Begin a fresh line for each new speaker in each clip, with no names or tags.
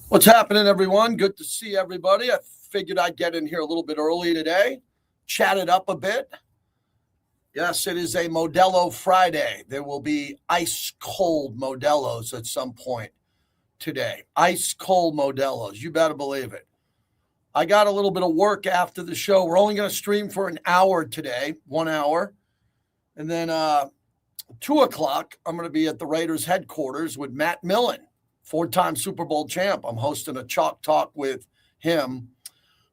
What's happening, everyone? Good to see everybody. I figured I'd get in here a little bit early today, chat it up a bit. Yes, it is a Modelo Friday. There will be ice cold Modelos at some point today. Ice cold Modelos. You better believe it. I got a little bit of work after the show. We're only going to stream for an hour today, 1 hour. And then 2 o'clock, I'm going to be at the Raiders headquarters with Matt Millen, four-time Super Bowl champ. I'm hosting a chalk talk with him.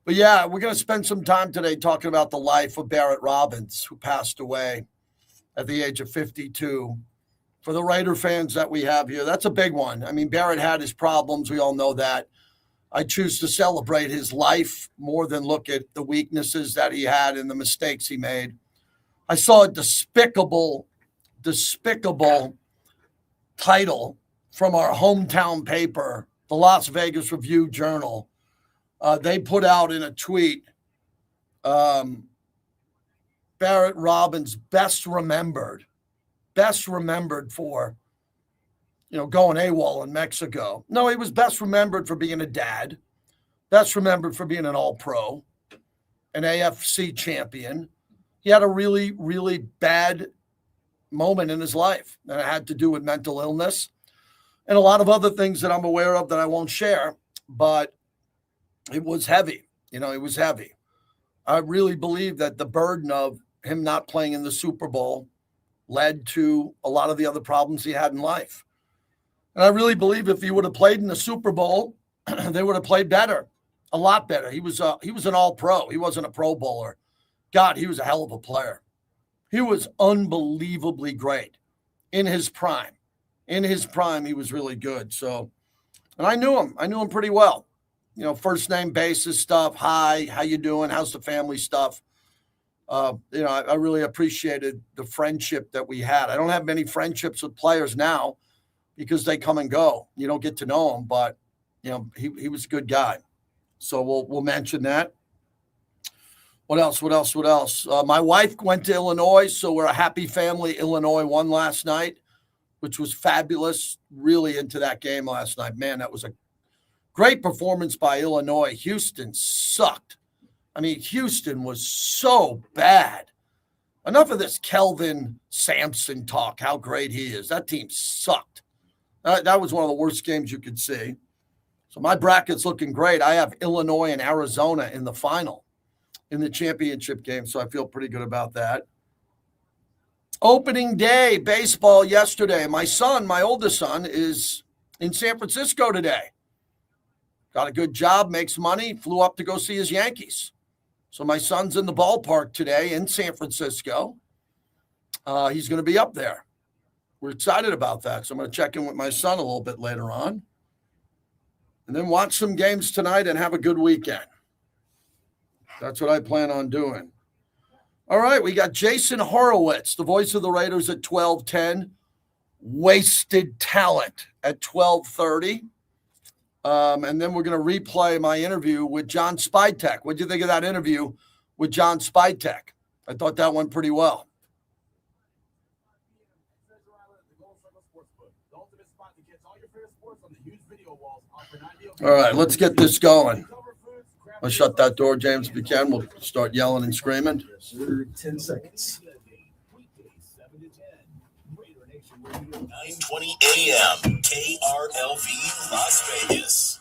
But yeah, we're going to spend some time today talking about the life of Barret Robbins, who passed away at the age of 52. For the Raider fans that we have here, that's a big one. I mean, Barret had his problems. We all know that. I choose to celebrate his life more than look at the weaknesses that he had and the mistakes he made. I saw a despicable title from our hometown paper, the Las Vegas Review-Journal. They put out in a tweet, Barret Robbins best remembered for, going AWOL in Mexico. No, he was best remembered for being a dad, best remembered for being an all-pro, an AFC champion. He had a really, really bad moment in his life, and it had to do with mental illness and a lot of other things that I'm aware of that I won't share, but it was heavy. It was heavy. I really believe that the burden of him not playing in the Super Bowl led to a lot of the other problems he had in life. And I really believe if he would have played in the Super Bowl, they would have played better, a lot better. He was an all-pro. He wasn't a Pro Bowler. God, he was a hell of a player. He was unbelievably great in his prime. In his prime, he was really good. So, and I knew him. I knew him pretty well. First name basis stuff. Hi, how you doing? How's the family stuff? I really appreciated the friendship that we had. I don't have many friendships with players now because they come and go. You don't get to know them, but he was a good guy. So we'll mention that. What else? My wife went to Illinois, so we're a happy family. Illinois won last night, which was fabulous. Really into that game last night. Man, that was a great performance by Illinois. Houston sucked. I mean, Houston was so bad. Enough of this Kelvin Sampson talk, how great he is. That team sucked. That was one of the worst games you could see. So my bracket's looking great. I have Illinois and Arizona in the final, in the championship game, so I feel pretty good about that. Opening day baseball yesterday. My oldest son, is in San Francisco today. Got a good job, makes money, flew up to go see his Yankees. So my son's in the ballpark today in San Francisco. He's going to be up there. We're excited about that. So I'm going to check in with my son a little bit later on. And then watch some games tonight and have a good weekend. That's what I plan on doing. All right, we got Jason Horowitz, the voice of the Raiders, at 12:10. Wasted talent at 12:30. And then we're going to replay my interview with John Spytek. What did you think of that interview with John Spytek? I thought that went pretty well. All right, let's get this going. I'll shut that door, James, if you can. We'll start yelling and screaming.
10 seconds.
9:20 a.m. KRLV Las Vegas.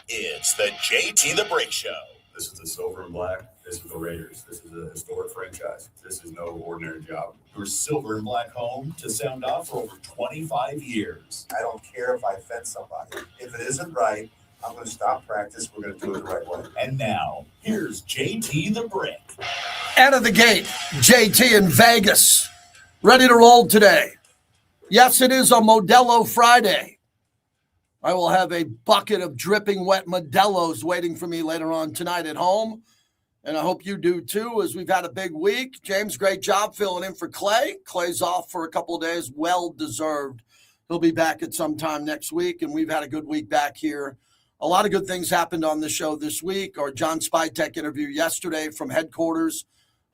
It's the JT the Break Show.
This is the silver and black. This is the Raiders. This is a historic franchise. This is no ordinary job.
Your silver and black home to sound off for over 25 years.
I don't care if I offend somebody. If it isn't right, I'm going to stop practice. We're going to do it the right way.
And now, here's JT the Brick.
Out of the gate, JT in Vegas. Ready to roll today. Yes, it is a Modelo Friday. I will have a bucket of dripping wet Modelos waiting for me later on tonight at home. And I hope you do too, as we've had a big week. James, great job filling in for Clay. Clay's off for a couple of days. Well-deserved. He'll be back at some time next week, and we've had a good week back here. A lot of good things happened on the show this week. Our John Spytek interview yesterday from headquarters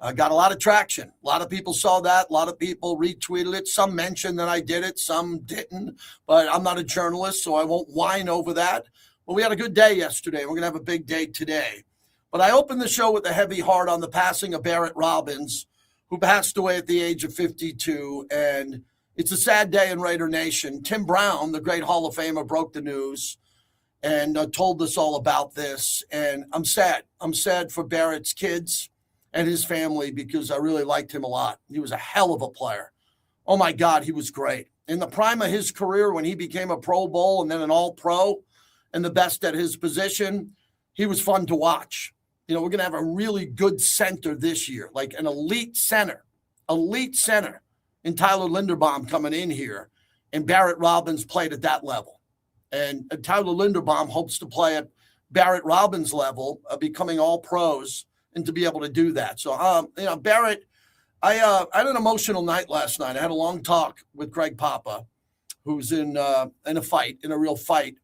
Got a lot of traction. A lot of people saw that. A lot of people retweeted it. Some mentioned that I did it. Some didn't. But I'm not a journalist, so I won't whine over that. But we had a good day yesterday. We're going to have a big day today. But I opened the show with a heavy heart on the passing of Barret Robbins, who passed away at the age of 52. And it's a sad day in Raider Nation. Tim Brown, the great Hall of Famer, broke the news and told us all about this. And I'm sad. I'm sad for Barrett's kids and his family because I really liked him a lot. He was a hell of a player. Oh, my God, he was great. In the prime of his career, when he became a Pro Bowl and then an All-Pro and the best at his position, he was fun to watch. You know, we're going to have a really good center this year, like an elite center in Tyler Linderbaum coming in here. And Barret Robbins played at that level. And Tyler Linderbaum hopes to play at Barret Robbins level, becoming all pros, and to be able to do that. So, Barret, I had an emotional night last night. I had a long talk with Greg Papa, who's in a real fight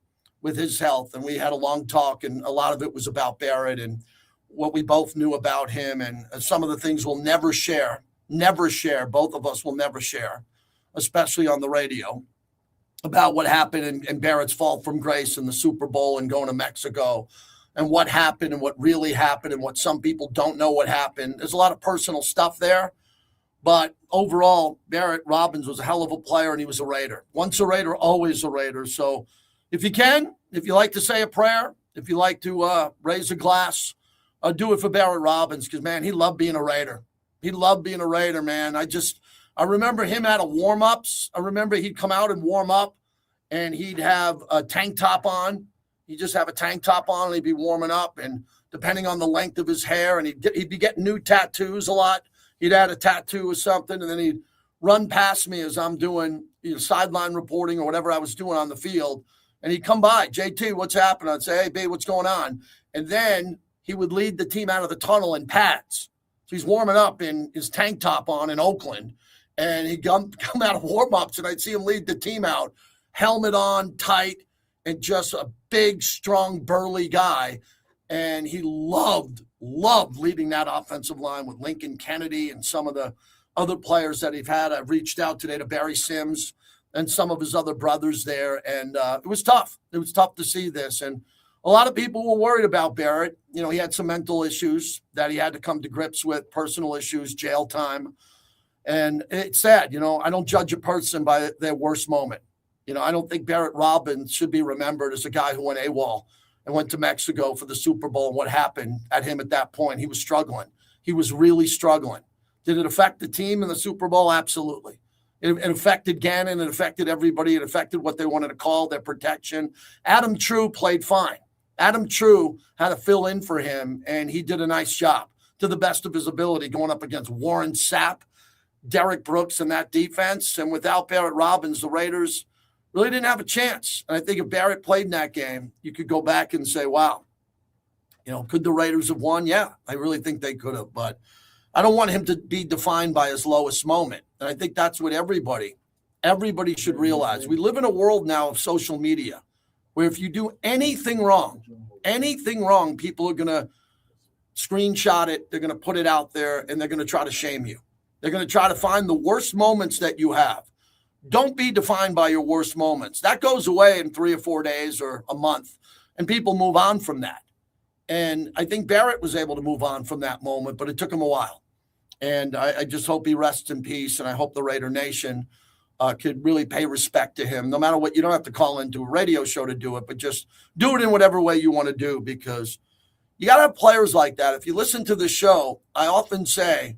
with his health. And we had a long talk, and a lot of it was about Barret and what we both knew about him, and some of the things we'll never share. Both of us will never share, especially on the radio, about what happened and Barrett's fall from grace in the Super Bowl and going to Mexico, and what happened and what really happened and what some people don't know what happened. There's a lot of personal stuff there, but overall, Barret Robbins was a hell of a player, and he was a Raider. Once a Raider, always a Raider. So if you like to say a prayer, if you like to raise a glass, do it for Barret Robbins, because, man, he loved being a Raider. He loved being a Raider, man. I remember him at warm-ups. I remember he'd come out and warm up, and he'd have a tank top on. He'd just have a tank top on, and he'd be warming up, and depending on the length of his hair, and he'd be getting new tattoos a lot. He'd add a tattoo or something, and then he'd run past me as I'm doing sideline reporting or whatever I was doing on the field, and he'd come by, JT, what's happening? I'd say, hey, babe, what's going on? And then he would lead the team out of the tunnel in pads. So he's warming up in his tank top on in Oakland, and he'd come out of warm-ups, and I'd see him lead the team out, helmet on, tight, and just a big, strong, burly guy. And he loved leading that offensive line with Lincoln Kennedy and some of the other players that he've had. I've reached out today to Barry Sims and some of his other brothers there, and it was tough. It was tough to see this, and a lot of people were worried about Barret. He had some mental issues that he had to come to grips with, personal issues, jail time. And it's sad, I don't judge a person by their worst moment. I don't think Barret Robbins should be remembered as a guy who went AWOL and went to Mexico for the Super Bowl, and what happened at him at that point. He was struggling. He was really struggling. Did it affect the team in the Super Bowl? Absolutely. It affected Gannon. It affected everybody. It affected what they wanted to call their protection. Adam True played fine. Adam True had to fill in for him, and he did a nice job to the best of his ability, going up against Warren Sapp, Derek Brooks in that defense. And without Barret Robbins, the Raiders really didn't have a chance. And I think if Barret played in that game, you could go back and say, wow, could the Raiders have won? Yeah, I really think they could have. But I don't want him to be defined by his lowest moment. And I think that's what everybody should realize. We live in a world now of social media, where if you do anything wrong, people are going to screenshot it. They're going to put it out there, and they're going to try to shame you. They're going to try to find the worst moments that you have. Don't be defined by your worst moments. That goes away in 3 or 4 days or a month, and people move on from that. And I think Barret was able to move on from that moment, but it took him a while. And I just hope he rests in peace, and I hope the Raider Nation could really pay respect to him, no matter what. You don't have to call into a radio show to do it, but just do it in whatever way you want to do, because you got to have players like that. If you listen to the show, I often say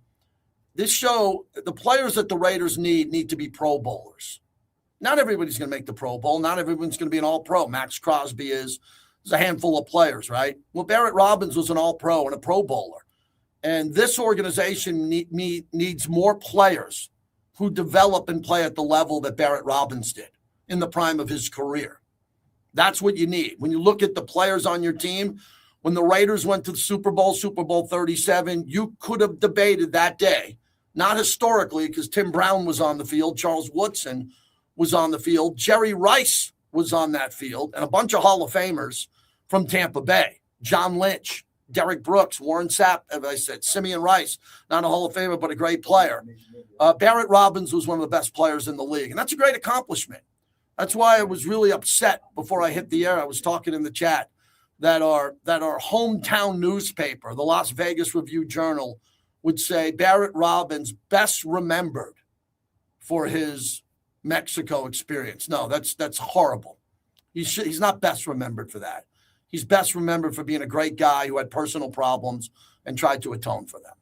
this show, the players that the Raiders need to be Pro Bowlers. Not everybody's going to make the Pro Bowl. Not everyone's going to be an All-Pro. Max Crosby is. There's a handful of players, right? Well, Barret Robbins was an All-Pro and a Pro Bowler. And this organization needs more players who develop and play at the level that Barret Robbins did in the prime of his career. That's what you need. When you look at the players on your team, when the Raiders went to the Super Bowl 37, you could have debated that day, not historically, because Tim Brown was on the field, Charles Woodson was on the field, Jerry Rice was on that field, and a bunch of Hall of Famers from Tampa Bay, John Lynch, Derek Brooks, Warren Sapp, as I said, Simeon Rice, not a Hall of Famer, but a great player. Barrett Robbins was one of the best players in the league, and that's a great accomplishment. That's why I was really upset before I hit the air. I was talking in the chat that our hometown newspaper, the Las Vegas Review-Journal, would say Barrett Robbins best remembered for his Mexico experience. No, that's horrible. He's not best remembered for that. He's best remembered for being a great guy who had personal problems and tried to atone for them.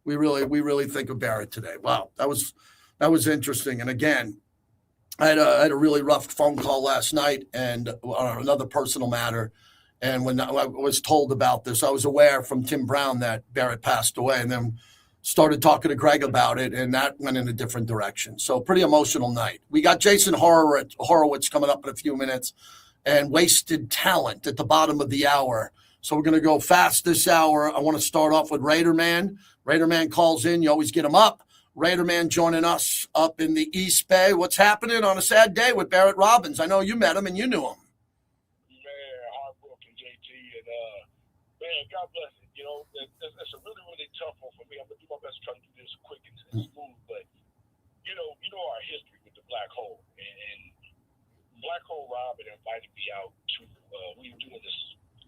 We really think of Barrett today. Wow, that was interesting. And again, I had a really rough phone call last night and on another personal matter. And when I was told about this, I was aware from Tim Brown that Barrett passed away, and then started talking to Greg about it, and that went in a different direction. So pretty emotional night. We got Jason Horowitz coming up in a few minutes, and Wasted Talent at the bottom of the hour. So we're going to go fast this hour. I want to start off with Raider Man. Raider Man calls in. You always get him up. Raider Man joining us up in the East Bay. What's happening on a sad day with Barrett Robbins? I know you met him and you knew him.
Man, heartbroken, JT, and man, God bless it. You know, it's a really, really tough one for me. I'm gonna do my best to try to do this quick and smooth, but you know our history with the Black Hole, and Black Hole Robin invited me out to we were doing this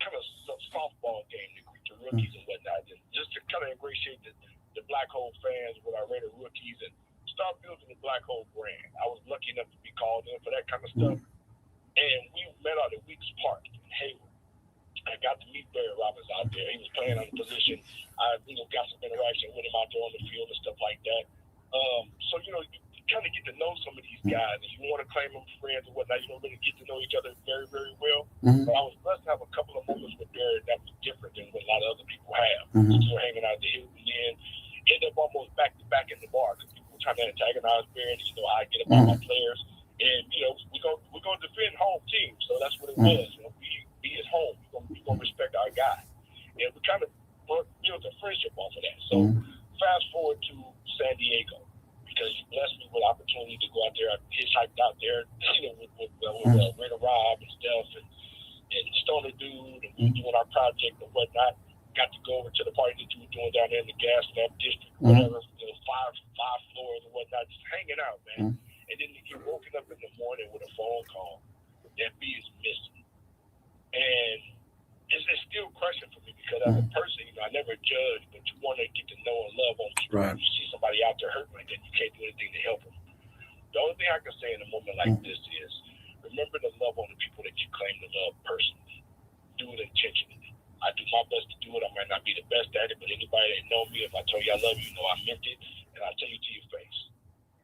kind of softball game to greet the rookies and whatnot, and just to kind of ingratiate the Black Hole fans with our Raider rookies and start building the Black Hole brand. I was lucky enough to be called in for that kind of stuff, and we met out at Weeks Park in Hayward. I got to meet Barrett Robbins out there. He was playing on the position. I, got some interaction with him out there on the field and stuff like that. So, you kind of get to know some of these guys. If you want to claim them friends or whatnot, you don't really get to know each other very, very well. But I was blessed to have a couple of moments with Barrett that was different than what a lot of other people have. Still hanging out at the Hilton, and end up almost back-to-back in the bar because people were trying to antagonize Barrett. I get about my players. And, we're going to defend home team. So that's what it was. Be his home. We're going to respect our guy. And we kind of built a friendship off of that. So fast forward to San Diego, because he blessed me with the opportunity to go out there. I hitchhiked out there, with Raider Rob and stuff, and Stoner Dude, and we were doing our project and whatnot. Got to go over to the party that you were doing down there in the gas lamp district, whatever, five floors and whatnot, just hanging out, man. And then you get woken up in the morning with a phone call that B is missing. And it's still crushing for me because as a person, I never judge, but you want to get to know and love on people. Right. You see somebody out there hurting like that, you can't do anything to help them. The only thing I can say in a moment like this is remember to love on the people that you claim to love personally. Do it intentionally. I do my best to do it. I might not be the best at it, but anybody that know me, if I tell you I love you, I meant it, and I'll tell you to your face.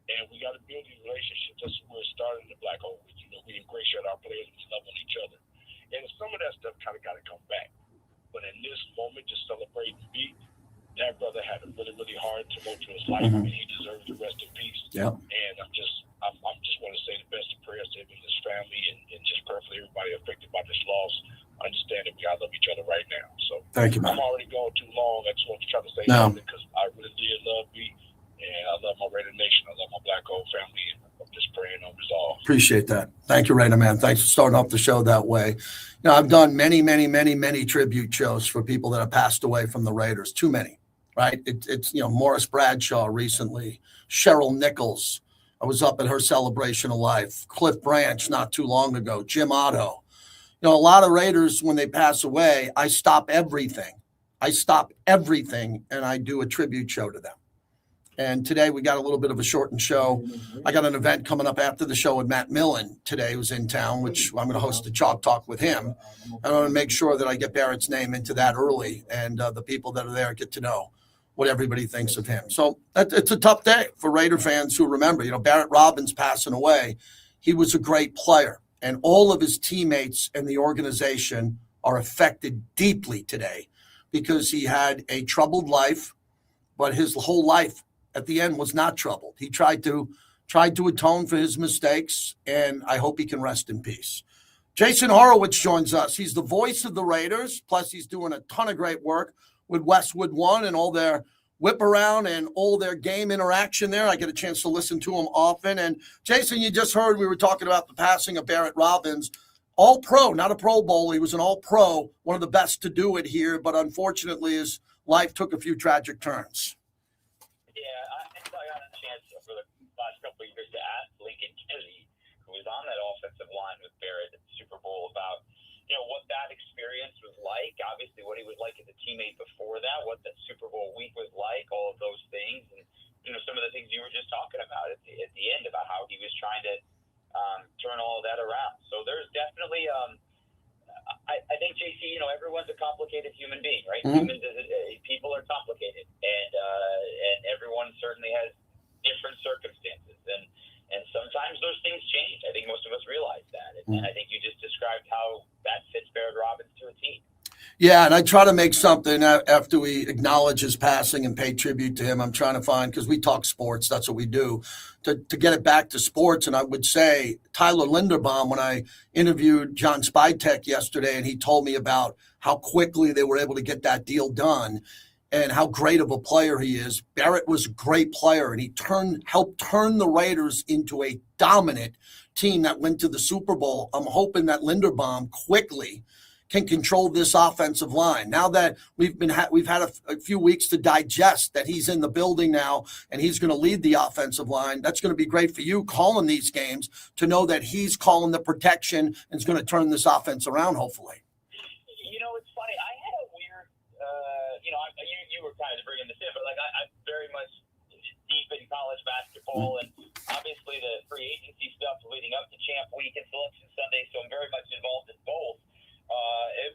And we got to build these relationships. That's where it started in the Black Hole. We ingratiate our players and love on each other. And some of that stuff kind of got to come back. But in this moment, just celebrating beat, that brother had a really, really hard, tumultuous life, and he deserves the rest in peace.
Yeah.
And I just want to say the best of prayers to him and his family, and just pray for everybody affected by this loss. Understand that we all love each other right now. So
thank you, man.
I'm already going too long. I just want to try to say something because I really did love beat, and I love my Raider Nation. I love my Black Hole family, and I'm just praying on resolve.
Appreciate that. Thank you, Raider Man. Thanks for starting off the show that way. I've done many, many, many, many tribute shows for people that have passed away from the Raiders. Too many, right? It's Morris Bradshaw recently, Cheryl Nichols. I was up at her celebration of life. Cliff Branch not too long ago. Jim Otto. A lot of Raiders, when they pass away, I stop everything. And I do a tribute show to them. And today we got a little bit of a shortened show. I got an event coming up after the show with Matt Millen today, who's in town, which I'm going to host a Chalk Talk with him. I want to make sure that I get Barrett's name into that early, and the people that are there get to know what everybody thinks of him. So it's a tough day for Raider fans who remember, Barrett Robbins passing away. He was a great player, and all of his teammates and the organization are affected deeply today because he had a troubled life, but his whole life at the end was not troubled. He tried to atone for his mistakes, and I hope he can rest in peace. Jason Horowitz joins us. He's the voice of the Raiders, plus he's doing a ton of great work with Westwood One and all their whip around and all their game interaction there. I get a chance to listen to him often. And Jason, you just heard we were talking about the passing of Barrett Robbins. All-Pro, not a Pro Bowl. He was an All-Pro, one of the best to do it here, but unfortunately his life took a few tragic turns.
Yeah, I got a chance for the last couple of years to ask Lincoln Kennedy, who was on that offensive line with Barrett at the Super Bowl, about what that experience was like. Obviously, what he was like as a teammate before that, what that Super Bowl week was like, all of those things, and some of the things you were just talking about at the end about how he was trying to turn all of that around. So there's definitely, I think, JC, everyone's a complicated human being, right?
Mm-hmm.
People are complicated, and everyone certainly has different circumstances, and sometimes those things change. I think most of us realize that, and I think you just described how that fits Barrett Robbins to a team.
Yeah, and I try to make something after we acknowledge his passing and pay tribute to him. I'm trying to find, because we talk sports, that's what we do, to get it back to sports. And I would say Tyler Linderbaum, when I interviewed John Spytek yesterday, and he told me about how quickly they were able to get that deal done and how great of a player he is. Barrett was a great player, and he helped turn the Raiders into a dominant team that went to the Super Bowl. I'm hoping that Linderbaum quickly can control this offensive line. Now that we've had a few weeks to digest that he's in the building now and he's going to lead the offensive line, that's going to be great for you calling these games, to know that he's calling the protection and is going to turn this offense around, hopefully.
It's funny. I had a weird, you were kind of bringing this in, but I'm very much deep in college basketball, and obviously the free agency stuff leading up to Champ Week and Selection Sunday, so I'm very much involved in both.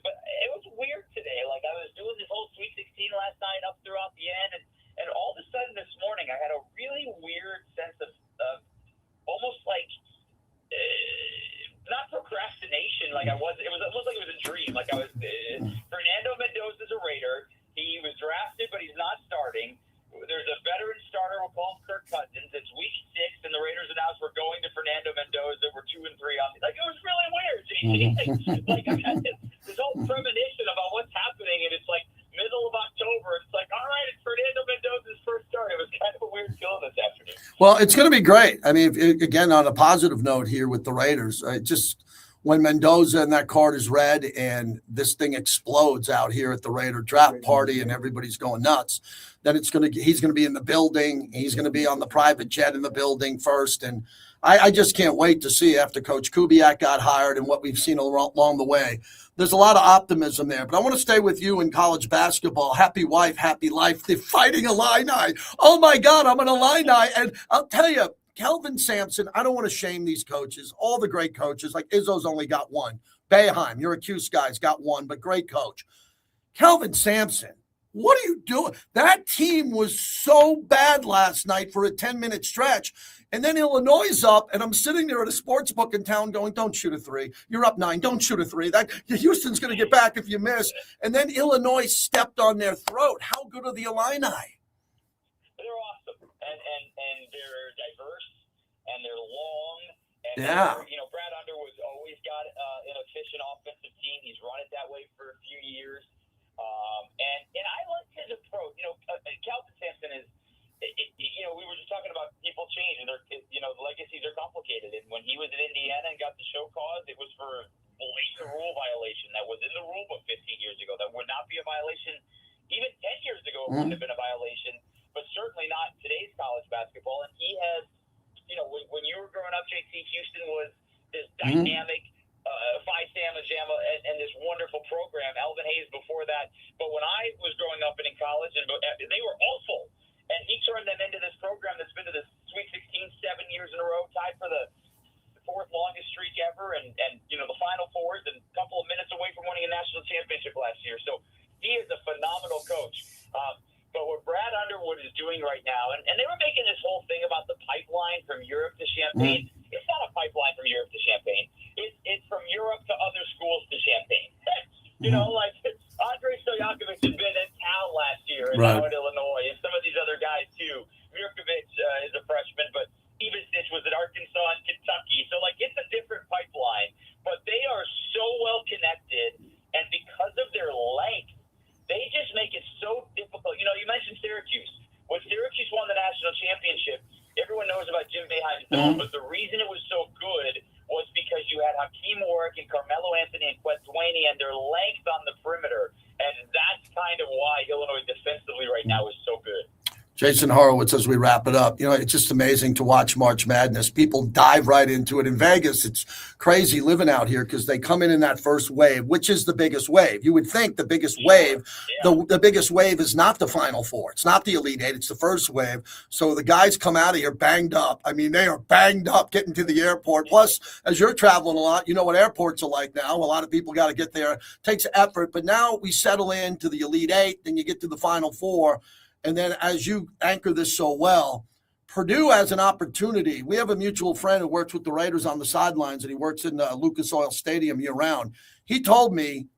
But it was weird today. I was doing this whole Sweet 16 last night up throughout the end, and all of a sudden this morning I had a really weird sense of almost not procrastination. It was almost like it was a dream. Fernando Mendoza's a Raider. He was drafted, but he's not starting. There's a veteran starter, we'll call him Kirk Cousins. It's week 6, and the Raiders announced we're going to Fernando Mendoza. We're 2-3 on. It was really weird, JT. I got this whole premonition about what's happening, and it's middle of October. It's all right, it's Fernando Mendoza's first start. It was kind of a weird feeling this afternoon.
Well, it's going to be great. I mean, again, on a positive note here with the Raiders, just when Mendoza and that card is read and this thing explodes out here at the Raider draft party and everybody's going nuts, then he's going to be in the building. He's going to be on the private jet in the building first. And I just can't wait to see, after Coach Kubiak got hired and what we've seen along the way. There's a lot of optimism there. But I want to stay with you in college basketball. Happy wife, happy life. They're fighting Illini. Oh, my God, I'm an Illini. And I'll tell you, Kelvin Sampson, I don't want to shame these coaches, all the great coaches. Izzo's only got one. Boeheim, your Cuse guy's got one, but great coach. Kelvin Sampson, what are you doing? That team was so bad last night for a 10-minute stretch. And then Illinois is up, and I'm sitting there at a sports book in town going, don't shoot a 3. You're up 9. Don't shoot a 3. Houston's going to get back if you miss. And then Illinois stepped on their throat. How good are the Illini?
They're awesome, and they're diverse, and they're long. And Brad Underwood's always got an efficient offensive team. He's run it that way for a few years. And I like his approach. Kelvin Sampson is, we were just talking about people change, and the legacies are complicated. And when he was in Indiana and got the show cause, it was for a blatant rule violation that was in the rule book 15 years ago. That would not be a violation. Even 10 years ago, it wouldn't have been a violation, but certainly not in today's college basketball. And he has, when you were growing up, JT, Houston was this dynamic Phi Sigma Jamma and this wonderful program. Alvin Hayes before that. But when I was growing up and in college, and they were awful. And he turned them into this program that's been to the Sweet 16 7 years in a row, tied for the 4th longest streak ever, and the Final Fours, and a couple of minutes away from winning a national championship last year. So he is a phenomenal coach. But what Brad Underwood is doing right now, and they were making this whole thing about the pipeline from Europe to Champaign. It's not a pipeline from Europe to Champaign. It's from Europe to other schools to Champaign. Andre Stojakovic had been in town last year and now in Illinois, and some of these other guys too. Mirkovic is a freshman, but Ivicic was at Arkansas and Kentucky. So it's a different pipeline, but they are so well connected, and because of their length, they just make it so difficult. You mentioned Syracuse. When Syracuse won the national championship, everyone knows about Jim Boeheim's dome, but the reason it was so good was because you you had Hakeem Warwick and Carmelo Anthony and Quet Dwaney and their length on the perimeter. And that's kind of why Illinois defensively right now is so good.
Jason Horowitz, as we wrap it up, it's just amazing to watch March Madness. People dive right into it. In Vegas, it's crazy living out here because they come in that first wave, which is the biggest wave. You would think the biggest wave, the biggest wave is not the Final Four. It's not the Elite Eight. It's the first wave. So the guys come out of here banged up. I mean, they are banged up getting to the airport. Plus, as you're traveling a lot, you know what airports are like now. A lot of people got to get there. It takes effort. But now we settle into the Elite Eight, then you get to the Final Four. And then as you anchor this so well, Purdue has an opportunity. We have a mutual friend who works with the Raiders on the sidelines, and he works in Lucas Oil Stadium year-round. He told me,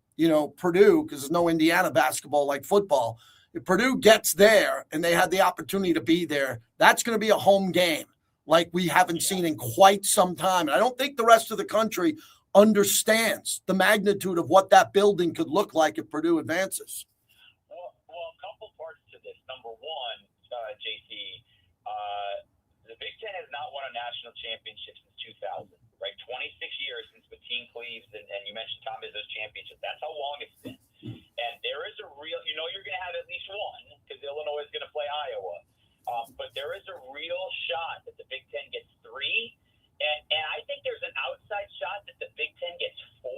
Purdue, because there's no Indiana basketball like football, if Purdue gets there and they had the opportunity to be there, that's going to be a home game like we haven't seen in quite some time. And I don't think the rest of the country understands the magnitude of what that building could look like if Purdue advances.
Number one, JT, the Big Ten has not won a national championship since 2000, right? 26 years since Mateen Cleaves, and you mentioned Tom Izzo's championship. That's how long it's been. And there is a real, you're going to have at least one because Illinois is going to play Iowa. But there is a real shot that the Big Ten gets 3. And I think there's an outside shot that the Big Ten gets 4.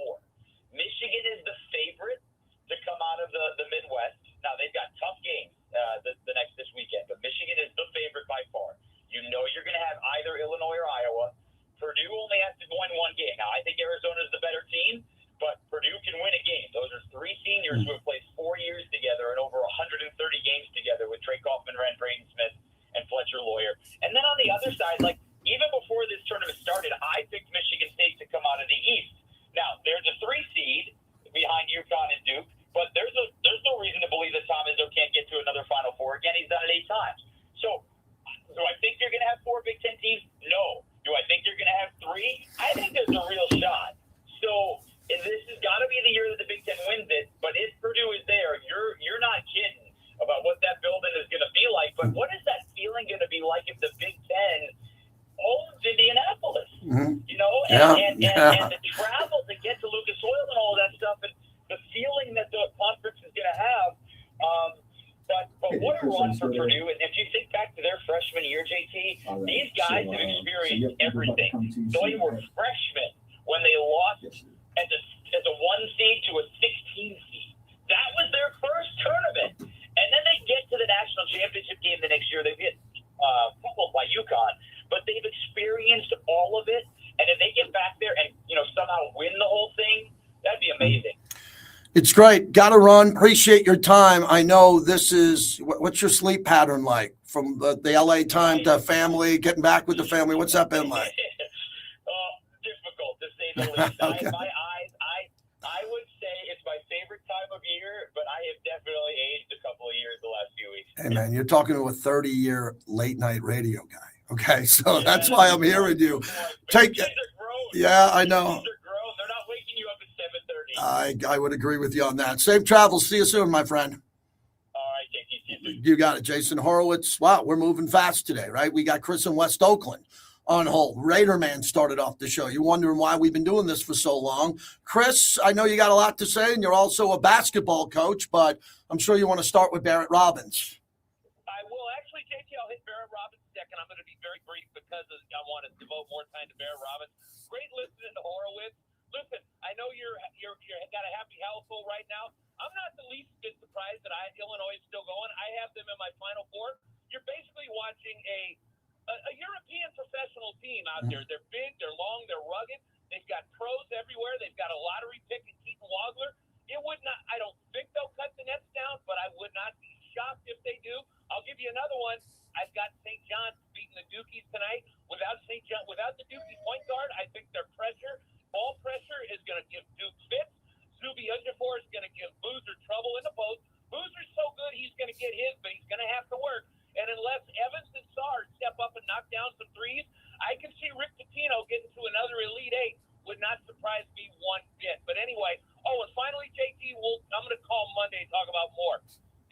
Michigan is the favorite to come out of the Midwest. Now, they've got tough games this weekend, but Michigan is the favorite by far. You're going to have either Illinois or Iowa. Purdue only has to win one game. Now, I think Arizona is the better team, but Purdue can win a game. Those are 3 seniors who have played 4 years together and over 130 games together with Trey Kaufman, Braden Smith, and Fletcher Lawyer. And then on the other side, even before this tournament started, I picked Michigan State to come out of the East. Now, there's a 3 seed behind UConn and Duke, but there's no reason to believe that Tom Izzo can't get to another Final Four again. He's done it 8 times. So, do I think you're going to have 4 Big Ten teams? No. Do I think you're going to have 3? I think there's a real shot. So, this has got to be the year that the Big Ten wins it. But if Purdue is there, you're not kidding about what that building is going to be like. But what is that feeling going to be like if the Big Ten owns Indianapolis?
Mm-hmm.
And the travel to get to Lucas Oil and all that stuff, and the feeling that the conference is going to have. But what a run for Purdue. And if you think back to their freshman year, JT, these guys have experienced everything. They were freshmen when they lost as a 1 seed to a 16 seed. That was their first tournament. And then they get to the national championship game the next year. They get football by UConn. But they've experienced all of it. And if they get back there and, somehow win the whole thing, that'd be amazing.
It's great. Got to run. Appreciate your time. I know this is, what's your sleep pattern like from the LA time to family, getting back with the family? What's that been like?
Difficult to say the least.
Okay.
I would say it's my favorite time of year, but I have definitely aged a couple of years the last few weeks.
Hey, man, you're talking to a 30-year late night radio guy. Okay, so that's why I'm hearing you. Yeah, I know.
They're not waking you up at 7:30.
I would agree with you on that. Safe travels. See you soon, my friend.
All right, JT.
You got it, Jason Horowitz. Wow, we're moving fast today, right? We got Chris in West Oakland on hold. Raider Man started off the show. You're wondering why we've been doing this for so long. Chris, I know you got a lot to say, and you're also a basketball coach, but I'm sure you want to start with Barrett Robbins.
I will. Actually, JT, I'll hit Barrett Robbins second. I'm going to be very brief because I want to devote more time to Barrett Robbins. Great listening to Horowitz. Listen, I know you're got a happy household right now. I'm not the least bit surprised that Illinois is still going. I have them in my Final Four. You're basically watching a European professional team out there. They're big, they're long, they're rugged. They've got pros everywhere. They've got a lottery pick in Keaton Wagler. I don't think they'll cut the nets down, but I would not be shocked if they do. I'll give you another one. I've got St. John's beating the Dukies tonight. Without the Dukies point guard, I think their ball pressure is going to give Duke fits. Zuby Ejiofor is going to give Boozer trouble in the post. Boozer's so good he's going to get his, but he's going to have to work. And unless Evans and Sarr step up and knock down some threes, I can see Rick Pitino getting to another Elite Eight. Would not surprise me one bit. But anyway, and finally, JT, I'm going to call Monday and talk about more.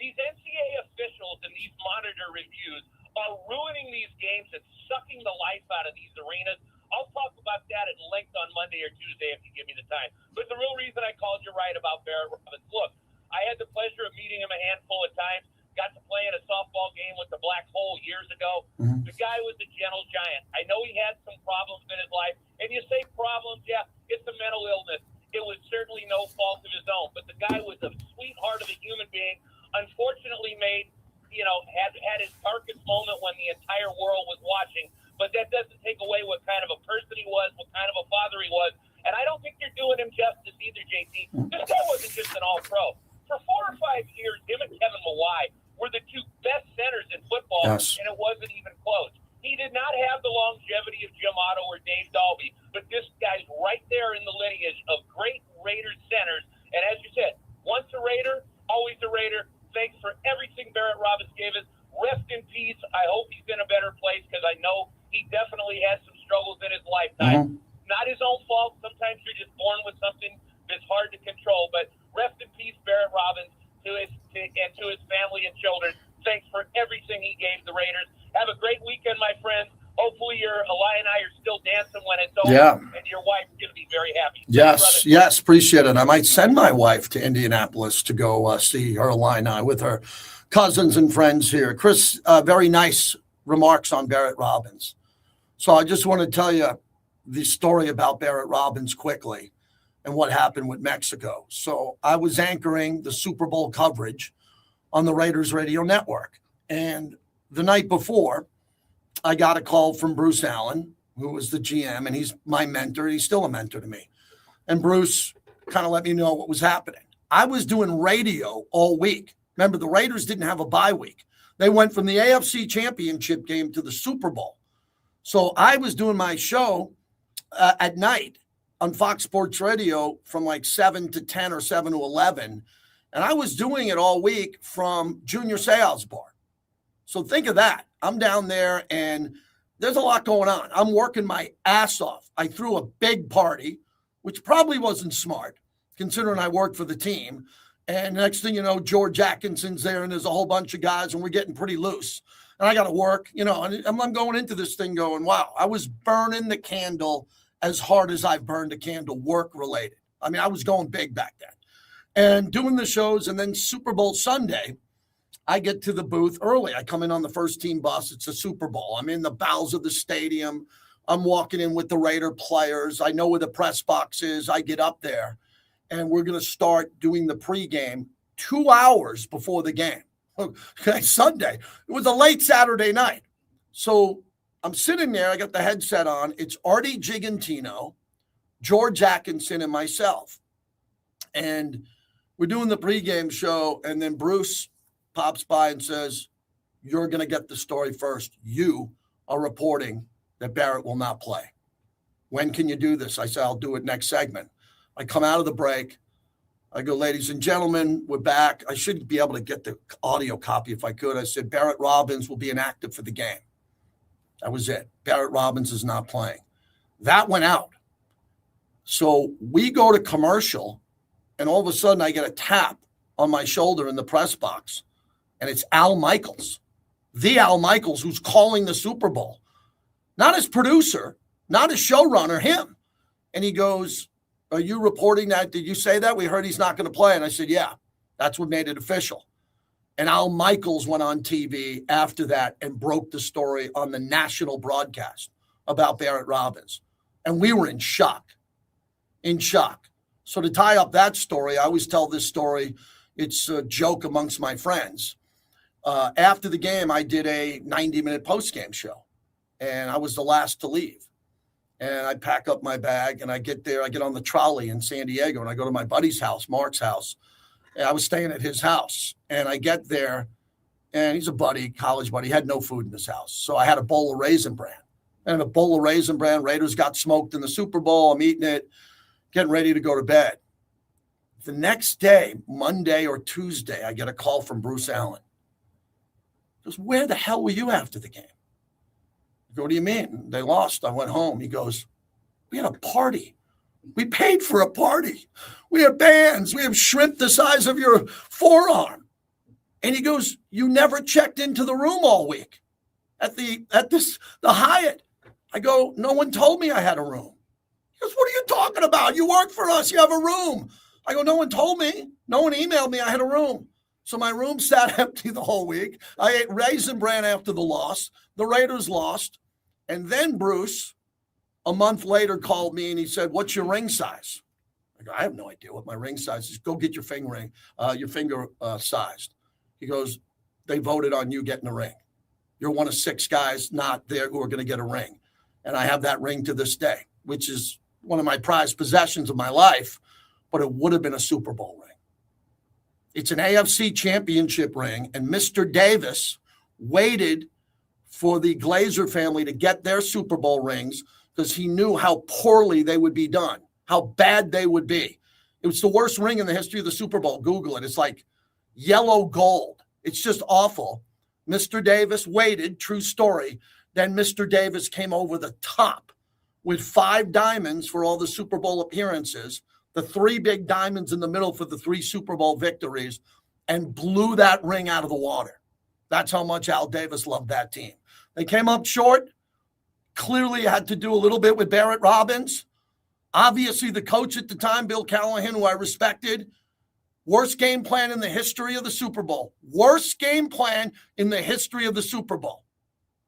These NCAA officials and these monitor reviews are ruining these games and sucking the life out of these arenas. I'll talk about that at length on Monday or Tuesday if you give me the time. But the real reason I called you right about Barrett Robbins, look, I had the pleasure of meeting him a handful of times. Got to play in a softball game with the Black Hole years ago.
Mhm.
The guy was a gentle giant. I know he had some problems in his life. And you say problems, yeah, it's a mental illness. It was certainly no fault of his own. But the guy was a sweetheart of a human being. Unfortunately had his darkest moment when the entire world was watching. But that doesn't take away what kind of a person he was, what kind of a father he was. And I don't think you're doing him justice either, JT. This guy wasn't just an all-pro. For 4 or 5 years, him and Kevin Mawai were the two best centers in football,
Yes.
and it wasn't even close. He did not have the longevity of Jim Otto or Dave Dalby, but this guy's right there in the lineage of great Raiders centers. And as you said, once a Raider, always a Raider. Thanks for everything Barrett Robbins gave us. Rest in peace. I hope he's in a better place because I know he definitely had some struggles in his lifetime. Not his own fault. Sometimes you're just born with something that's hard to control. But rest in peace, Barrett Robbins, to his family and children. Thanks for everything he gave the Raiders. Have a great weekend, my friends. Hopefully your Eli and I are still dancing when it's over.
Yeah.
And your wife's going to be very happy.
Yes, yes, appreciate it. I might send my wife to Indianapolis to go see her Illini with her cousins and friends here. Chris, very nice remarks on Barrett Robbins. So I just want to tell you the story about Barrett Robbins quickly and what happened with Mexico. So I was anchoring the Super Bowl coverage on the Raiders radio network. And the night before, I got a call from Bruce Allen, who was the GM, and he's my mentor. He's still a mentor to me. And Bruce kind of let me know what was happening. I was doing radio all week. Remember, the Raiders didn't have a bye week. They went from the AFC Championship game to the Super Bowl. So I was doing my show at night on Fox Sports Radio from like 7 to 10 or 7 to 11. And I was doing it all week from Junior Seau's bar. So think of that. I'm down there and there's a lot going on. I'm working my ass off. I threw a big party, which probably wasn't smart, considering I worked for the team. And next thing you know, George Atkinson's there and there's a whole bunch of guys and we're getting pretty loose. And I got to work, and I'm going into this thing going, wow, I was burning the candle as hard as I've burned a candle work related. I mean, I was going big back then. And doing the shows, and then Super Bowl Sunday, I get to the booth early. I come in on the first team bus. It's a Super Bowl. I'm in the bowels of the stadium. I'm walking in with the Raider players. I know where the press box is. I get up there, and we're going to start doing the pregame 2 hours before the game. Okay, Sunday. It was a late Saturday night. So I'm sitting there. I got the headset on. It's Artie Gigantino, George Atkinson, and myself. And we're doing the pregame show, and then Bruce pops by and says, you're going to get the story first. You are reporting that Barrett will not play. When can you do this? I said, I'll do it next segment. I come out of the break. I go, ladies and gentlemen, we're back. I should be able to get the audio copy if I could. I said, Barrett Robbins will be inactive for the game. That was it. Barrett Robbins is not playing. That went out. So we go to commercial, and all of a sudden I get a tap on my shoulder in the press box. And it's Al Michaels, the Al Michaels who's calling the Super Bowl. Not his producer, not his showrunner, him. And he goes, are you reporting that? Did you say that? We heard he's not going to play. And I said, yeah, that's what made it official. And Al Michaels went on TV after that and broke the story on the national broadcast about Barrett Robbins. And we were in shock. So to tie up that story, I always tell this story. It's a joke amongst my friends. After the game, I did a 90-minute post-game show, and I was the last to leave. And I pack up my bag, and I get there. I get on the trolley in San Diego, and I go to my buddy's house, Mark's house. And I was staying at his house, and I get there, and he's a buddy, college buddy. He had no food in his house, so I had a bowl of Raisin Bran. And a bowl of Raisin Bran. Raiders got smoked in the Super Bowl. I'm eating it, getting ready to go to bed. The next day, Monday or Tuesday, I get a call from Bruce Allen. He goes, where the hell were you after the game? I go, what do you mean? They lost. I went home. He goes, we had a party. We paid for a party. We have bands. We have shrimp the size of your forearm. And he goes, you never checked into the room all week at the Hyatt. I go, no one told me I had a room. He goes, what are you talking about? You work for us. You have a room. I go, no one told me. No one emailed me I had a room. So my room sat empty the whole week. I ate Raisin Bran after the loss. The Raiders lost. And then Bruce, a month later, called me and he said, what's your ring size? I go, I have no idea what my ring size is. Go get your finger sized. He goes, they voted on you getting a ring. You're one of 6 guys not there who are going to get a ring. And I have that ring to this day, which is one of my prized possessions of my life, but it would have been a Super Bowl ring. It's an AFC championship ring, and Mr. Davis waited for the Glazer family to get their Super Bowl rings because he knew how poorly they would be done, how bad they would be. It was the worst ring in the history of the Super Bowl. Google it. It's like yellow gold. It's just awful. Mr. Davis waited, true story. Then Mr. Davis came over the top with 5 diamonds for all the Super Bowl appearances, the 3 big diamonds in the middle for the 3 Super Bowl victories, and blew that ring out of the water. That's how much Al Davis loved that team. They came up short. Clearly had to do a little bit with Barrett Robbins. Obviously, the coach at the time, Bill Callahan, who I respected, worst game plan in the history of the Super Bowl. Worst game plan in the history of the Super Bowl.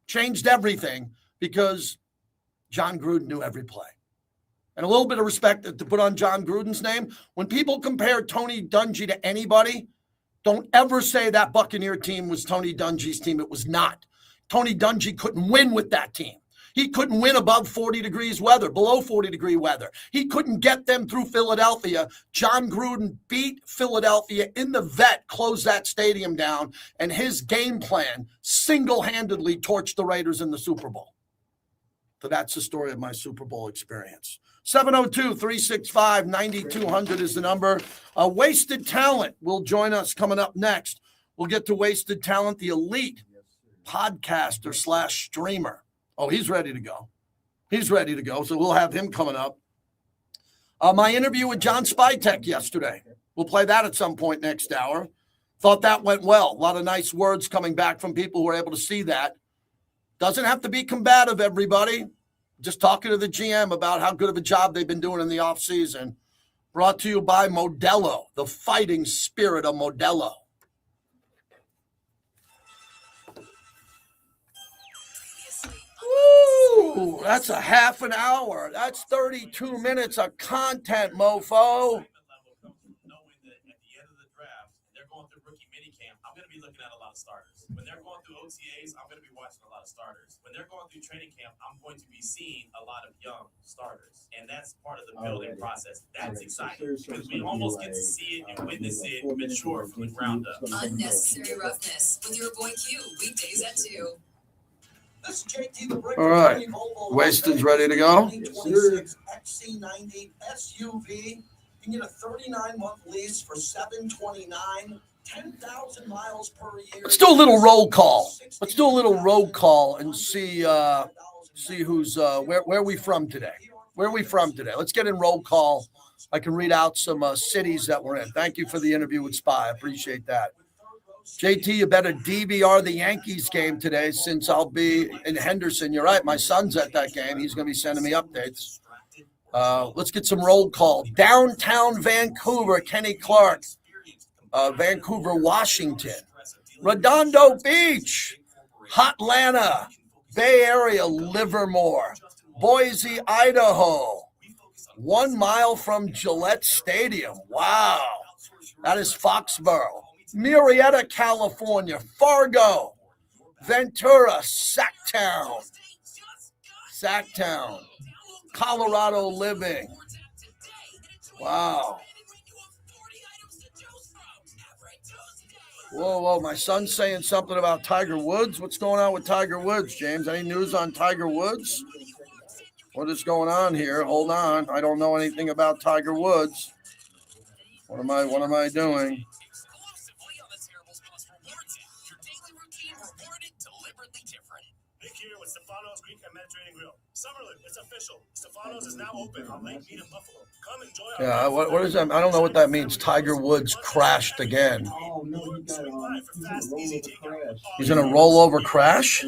Changed everything because John Gruden knew every play. And a little bit of respect to put on John Gruden's name. When people compare Tony Dungy to anybody, don't ever say that Buccaneer team was Tony Dungy's team. It was not. Tony Dungy couldn't win with that team. He couldn't win above 40 degrees weather, below 40-degree weather. He couldn't get them through Philadelphia. John Gruden beat Philadelphia in the vet, closed that stadium down, and his game plan single-handedly torched the Raiders in the Super Bowl. So that's the story of my Super Bowl experience. 702-365-9200 is the number. Wasted Talent will join us coming up next. We'll get to Wasted Talent, the elite podcaster / streamer. Oh, he's ready to go. He's ready to go. So we'll have him coming up. My interview with John Spytek yesterday. We'll play that at some point next hour. Thought that went well. A lot of nice words coming back from people who were able to see that. Doesn't have to be combative, everybody. Just talking to the GM about how good of a job they've been doing in the offseason. Brought to you by Modelo, the fighting spirit of Modelo. Woo! That's a half an hour. That's 32 minutes of content, mofo.
Knowing that at the end of the draft, they're going through rookie minicamp, I'm going to be looking at a lot of starters. When they're going through OTAs, I'm going to be watching a lot of starters. When they're going through training camp, I'm going to be seeing a lot of young starters. And that's part of the building process. That's exciting because we almost get to see it and witness it mature from the ground up.
Unnecessary roughness with your boy Q, weekdays at 2.
All right. Wasted's ready to go.
XC90 SUV. You can get a 39-month lease for $729, 10,000 miles per year.
Let's do a little roll call. Let's do a little roll call and see who's where we from today. Where are we from today? Let's get in roll call. I can read out some cities that we're in. Thank you for the interview with Spy. I appreciate that. JT, you better DVR the Yankees game today since I'll be in Henderson. You're right. My son's at that game. He's going to be sending me updates. Let's get some roll call. Downtown Vancouver, Kenny Clark. Vancouver, Washington. Redondo Beach, Hotlanta. Bay Area, Livermore. Boise, Idaho. 1 mile from Gillette Stadium. Wow. That is Foxborough. Murrieta, California, Fargo, Ventura, Sacktown, Colorado Living. Wow. Whoa, my son's saying something about Tiger Woods. What's going on with Tiger Woods, James? Any news on Tiger Woods? What is going on here? Hold on. I don't know anything about Tiger Woods. What am I doing?
Stefano's is now open on Lake Mead in Buffalo. Come enjoy.
Yeah, what is that? I don't know what that means. Tiger Woods crashed again.
Oh, no, he got a rollover crash.
He's in a rollover crash?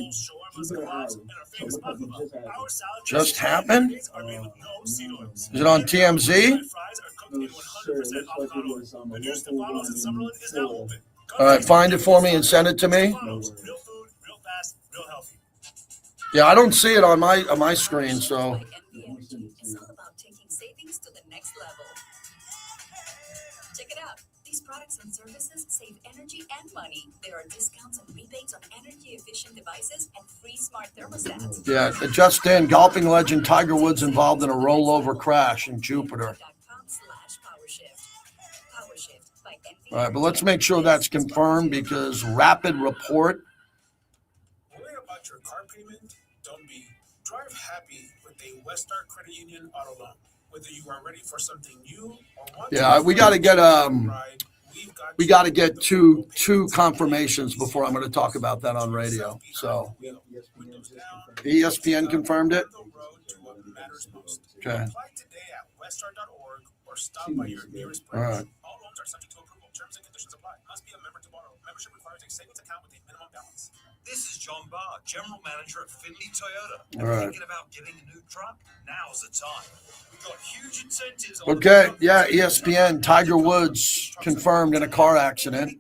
Just happened? Is it on TMZ? All right, find it for me and send it to me. Yeah, I don't see it on my screen, so.
It's all about taking savings to the next level. Check it out. These products and services save energy and money. There are discounts and rebates on energy-efficient devices and free smart thermostats.
Yeah, just in, golfing legend Tiger Woods involved in a rollover crash in Jupiter. All right, but let's make sure that's confirmed because rapid report.
Worry about your car payment? Don't be. Drive happy with a Westar Credit Union auto loan. Whether you are ready for something new or want
we got to get two confirmations before I'm going to talk about that on radio. So ESPN confirmed it. Okay.
Apply today at westar.org or stop by your nearest branch.
All right.
All loans are subject to approval. Terms and conditions apply. Must be a member to borrow. Membership requires a savings account with a minimum balance.
This is John Barr, General Manager at Finley Toyota.
All right.
Thinking about getting a new truck? Now's the time. We've got huge incentives on
Okay, yeah, ESPN, Tiger Woods confirmed in a car accident.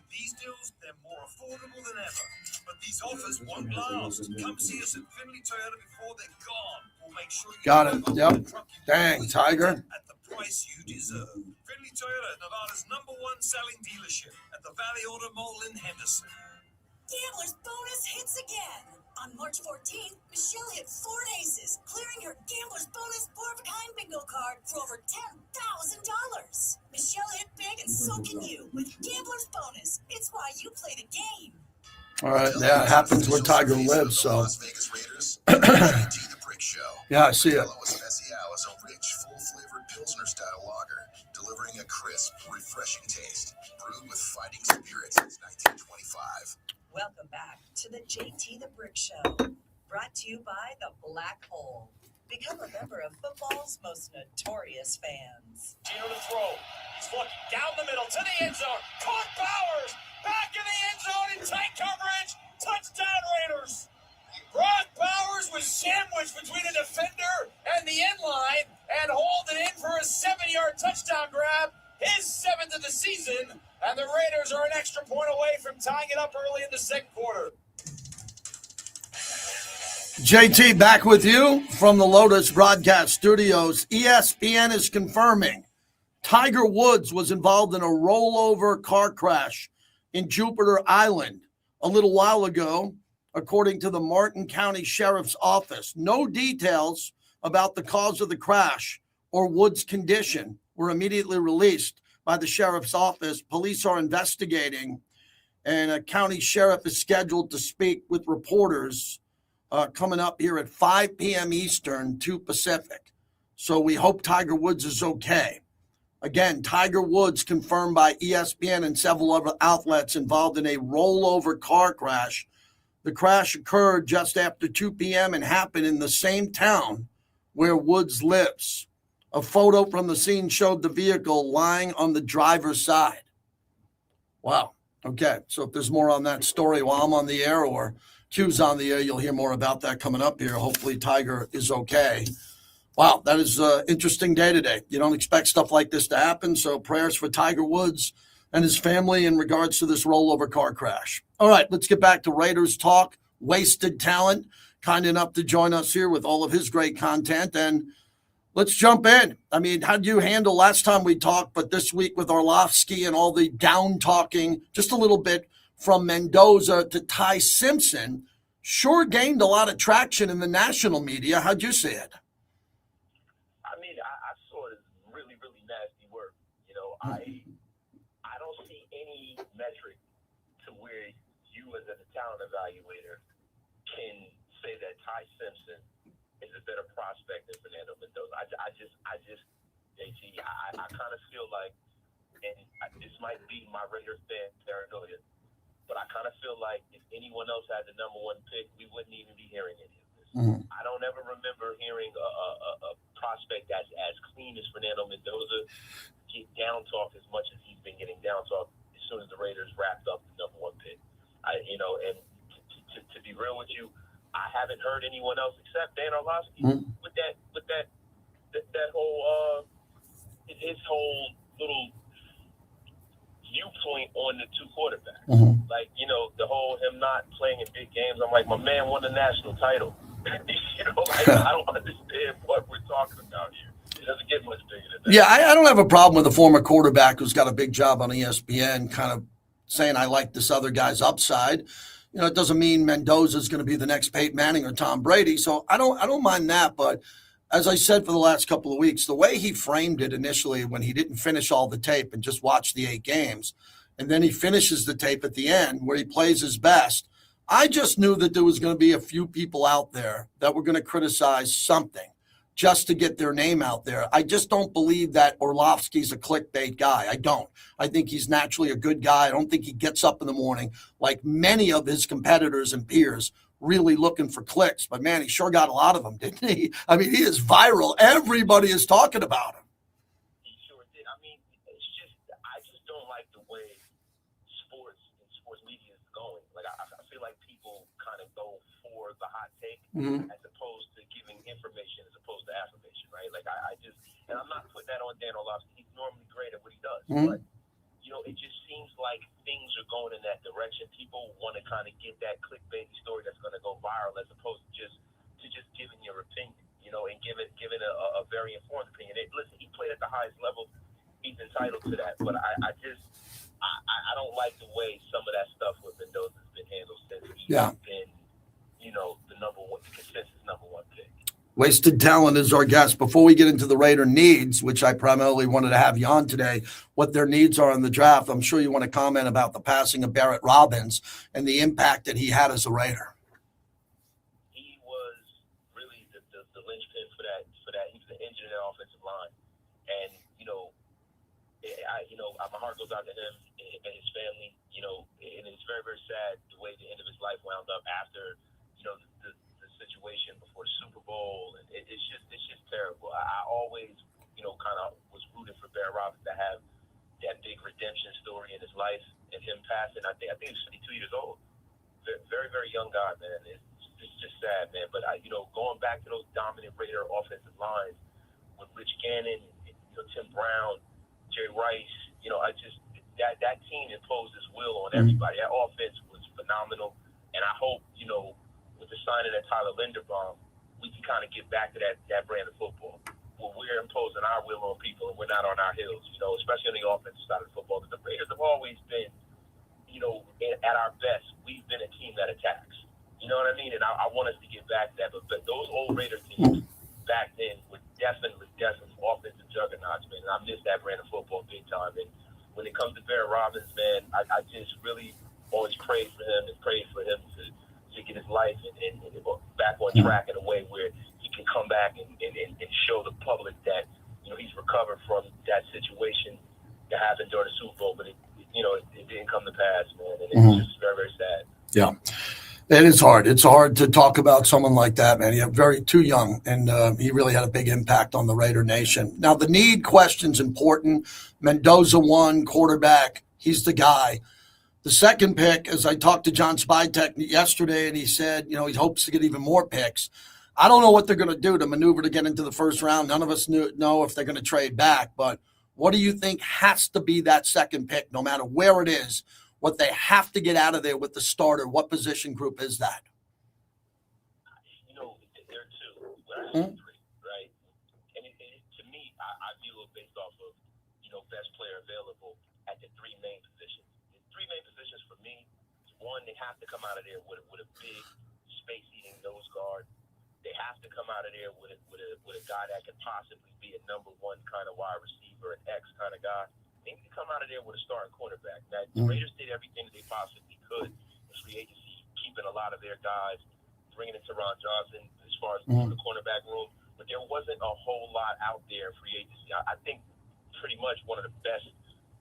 These deals, they're more affordable than ever. But these offers won't last. Come see us at Finley Toyota before they're gone. We'll make sure you
Got it, yep. Dang, Tiger.
at the price you deserve. Finley Toyota, Nevada's #1 selling dealership at the Valley Auto Mall in Henderson.
Gambler's bonus hits again. On March 14th, Michelle hit 4 aces, clearing her Gambler's bonus 4-of-a-kind bingo card for over $10,000. Michelle hit big and so can you with Gambler's bonus. It's why you play the game.
All right, yeah, it happens where Tiger lives, so.
Las Vegas Raiders, JT the Brick Show.
Yeah, I see it.
Hello, Especial is a rich, full-flavored Pilsner-style lager, delivering a crisp, refreshing taste, brewed with fighting spirit since 1925.
Welcome back to the JT the Brick Show, brought to you by the Black Hole. Become a member of football's most notorious fans.
Gino to throw. He's looking down the middle to the end zone. Caught Bowers. Back in the end zone in tight coverage. Touchdown Raiders. Brock Bowers was sandwiched between a defender and the end line and hauled it in for a 7-yard touchdown grab. His 7th of the season. And the Raiders are an extra point away from tying it up early in the second quarter.
JT, back with you from the Lotus Broadcast Studios. ESPN is confirming Tiger Woods was involved in a rollover car crash in Jupiter Island a little while ago, according to the Martin County Sheriff's Office. No details about the cause of the crash or Woods' condition were immediately released by the Sheriff's Office. Police are investigating, and a county sheriff is scheduled to speak with reporters coming up here at 5 p.m. Eastern, 2 Pacific. So we hope Tiger Woods is okay. Again, Tiger Woods confirmed by ESPN and several other outlets involved in a rollover car crash. The crash occurred just after 2 p.m. and happened in the same town where Woods lives. A photo from the scene showed the vehicle lying on the driver's side. Wow. Okay. So if there's more on that story while I'm on the air or Q's on the air, you'll hear more about that coming up here. Hopefully Tiger is okay. Wow. That is an interesting day today. You don't expect stuff like this to happen. So prayers for Tiger Woods and his family in regards to this rollover car crash. All right. Let's get back to Raiders talk. Wasted Talent, kind enough to join us here with all of his great content. And let's jump in. I mean, how did you handle last time we talked, but this week with Orlovsky and all the down talking, just a little bit from Mendoza to Ty Simpson, sure gained a lot of traction in the national media. How'd you see it?
I mean, I saw it as really, really nasty work. You know, I don't see any metric to where you as a talent evaluator can say that Ty Simpson is a better prospect than Fernando Mendoza. I just, JT, I kind of feel like, and this might be my Raiders fan paranoia, but I kind of feel like if anyone else had the #1 pick, we wouldn't even be hearing any of this. I don't ever remember hearing a prospect as clean as Fernando Mendoza get down talk as much as he's been getting down talk as soon as the Raiders wrapped up the #1 pick. And to to be real with you, I haven't heard anyone else except Dan Orlovsky with that whole his whole little viewpoint on the two quarterbacks. Like, you know, the whole him not playing in big games. I'm like, my man won the national title. You know, like, I don't understand what we're talking about here. It doesn't get much bigger than that.
Yeah, I don't have a problem with a former quarterback who's got a big job on ESPN kind of saying I like this other guy's upside. You know, it doesn't mean Mendoza's going to be the next Peyton Manning or Tom Brady. So I don't mind that. But as I said for the last couple of weeks, the way he framed it initially when he didn't finish all the tape and just watched the 8 games, and then he finishes the tape at the end where he plays his best, I just knew that there was going to be a few people out there that were going to criticize something just to get their name out there. I just don't believe that Orlovsky's a clickbait guy. I don't. I think he's naturally a good guy. I don't think he gets up in the morning like many of his competitors and peers really looking for clicks. But, man, he sure got a lot of them, didn't he? I mean, he is viral. Everybody is talking about him.
He sure did. I mean, it's just I just don't like the way sports media is going. Like, I feel like people kind of go for the hot take as opposed to giving information as opposed to affirmation, right? Like, I just – and I'm not putting that on Dan Orlovsky. He's normally great at what he does. But, you know, it just seems like things are going in that direction. People want to kind of get that clickbait story that's going to go viral as opposed to just giving your opinion, you know, and giving a very informed opinion. Listen, he played at the highest level. He's entitled to that. But I don't like the way some of that stuff with Mendoza has been handled since he's been, you know, the consensus number one pick.
Wasted Talent is our guest. Before we get into the Raider needs, which I primarily wanted to have you on today, what their needs are in the draft, I'm sure you want to comment about the passing of Barrett Robbins and the impact that he had as a Raider.
He was really the linchpin for that. He was the engine in that offensive line. And, you know, my heart goes out to him and his family, you know, and it's very, very sad the way the end of his life wound up after, you know, the situation before the Super Bowl, and it's just terrible. I always, you know, kind of was rooting for Barrett Robbins to have that big redemption story in his life, and him passing. I think he was 52 years old. Very, very young guy, man. It's just sad, man. But you know, going back to those dominant Raider offensive lines with Rich Gannon, you know, Tim Brown, Jerry Rice, you know, that team imposed its will on everybody. That offense was phenomenal, and I hope, you know, with the signing of Tyler Linderbaum, we can kind of get back to that brand of football where we're imposing our will on people and we're not on our heels, you know, especially on the offensive side of football. But the Raiders have always been, you know, at our best, we've been a team that attacks. You know what I mean? And I want us to get back to that. But those old Raider teams back then were definitely offensive juggernauts, man. And I miss that brand of football big time. And when it comes to Barrett Robbins, man, I just really always prayed for him and prayed for him to get his life and back on track in a way where he can come back and show the public that, you know, he's recovered from that situation that happened during the Super Bowl, but it didn't come to pass, man, and it's just very, very sad.
Yeah, it is hard. It's hard to talk about someone like that, man. He's too young, and he really had a big impact on the Raider Nation. Now, the need question's important. Mendoza won, quarterback. He's the guy. The second pick, as I talked to John Spytek yesterday, and he said, you know, he hopes to get even more picks. I don't know what they're going to do to maneuver to get into the first round. None of us know if they're going to trade back. But what do you think has to be that second pick, no matter where it is, what they have to get out of there with the starter? What position group is that?
You know, there are two, right? And to me, I view it based off of, you know, best player available at the three main positions. Three main positions for me. One, they have to come out of there with a big space-eating nose guard. They have to come out of there with a guy that could possibly be a number one kind of wide receiver, an X kind of guy. They need to come out of there with a starting quarterback. Now, the Raiders did everything that they possibly could in free agency, keeping a lot of their guys, bringing in Teron Johnson as far as the cornerback room. But there wasn't a whole lot out there in free agency. I think pretty much one of the best,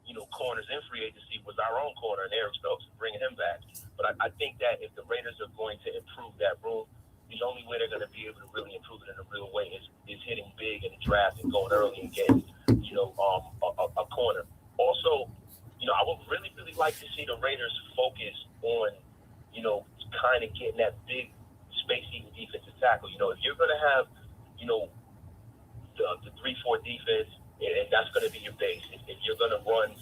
you know, corners in free agency was our own corner, and Eric Stokes, bringing him back. But I think that if the Raiders are going to improve that room, the only way they're going to be able to really improve it in a real way is hitting big in the draft and going early and getting, you know, a corner. Also, you know, I would really, really like to see the Raiders focus on, you know, kind of getting the 3-4 defense, and that's going to be your base. If you're going to run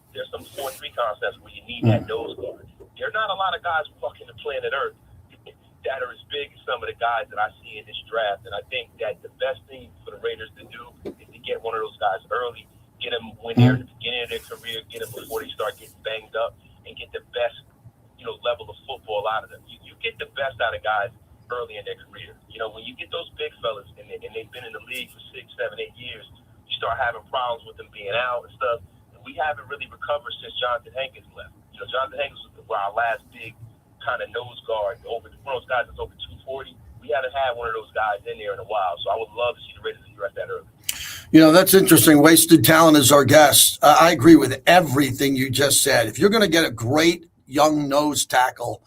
there's some 4-3 concepts where you need that nose guard. There are not a lot of guys walking the planet Earth that are as big as some of the guys that I see in this draft. And I think that the best thing for the Raiders to do is to get one of those guys early, get them when they're at the beginning of their career, get them before they start getting banged up, and get the best, level of football out of them. You get the best out of guys early in their career. When you get those big fellas and they've been in the league for 6, 7, 8 years, you start having problems with them being out and stuff. And we haven't really recovered since Jonathan Hankins left. Jonathan Hankins was our last big kind of nose guard, one of those guys that's over 240. We haven't had one of those guys in there in a while, so I would love to see the Raiders address that early.
That's interesting. Wasted talent is our guest. I agree with everything you just said. If you're going to get a great young nose tackle,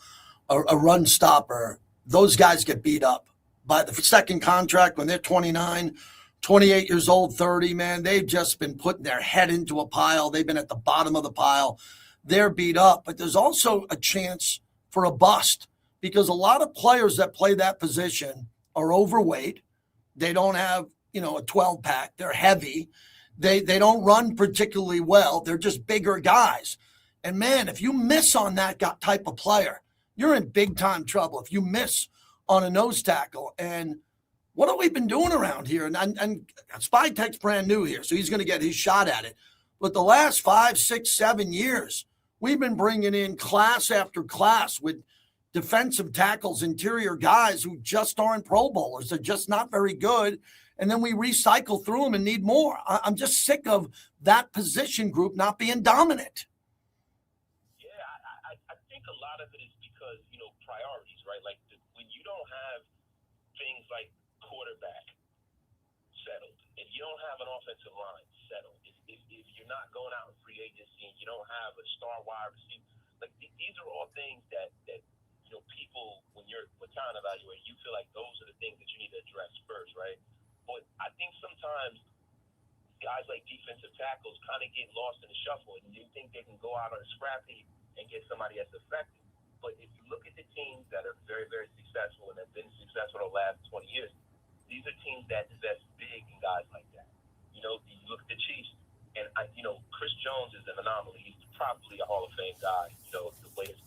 a run stopper, those guys get beat up by the second contract when they're 29, 28 years old, 30, man. They've just been putting their head into a pile. They've been at the bottom of the pile. They're beat up. But there's also a chance for a bust because a lot of players that play that position are overweight. They don't have, a 12-pack. They're heavy. They don't run particularly well. They're just bigger guys. And, man, if you miss on that type of player, you're in big-time trouble if you miss on a nose tackle. And what have we been doing around here? And Spytek's brand new here, so he's going to get his shot at it. But the last 5, 6, 7 years, we've been bringing in class after class with defensive tackles, interior guys who just aren't Pro Bowlers. They're just not very good. And then we recycle through them and need more. I'm just sick of that position group not being dominant.
I think a lot of it is because, priorities, right? Like when you don't have things like quarterback settled, if you don't have an offensive line settled, if you're not going out in free agency and you don't have a star wide receiver, like these are all things that people, when you're talent evaluating, you feel like those are the things that you need to address first, right? But I think sometimes guys like defensive tackles kind of get lost in the shuffle, and you think they can go out on a scrap heap and get somebody that's effective. But if you look at the teams that are very, very successful and have been successful the last 20 years, these are teams that invest big in guys like that. You look at the Chiefs, and Chris Jones is an anomaly. He's probably a Hall of Fame guy, the way his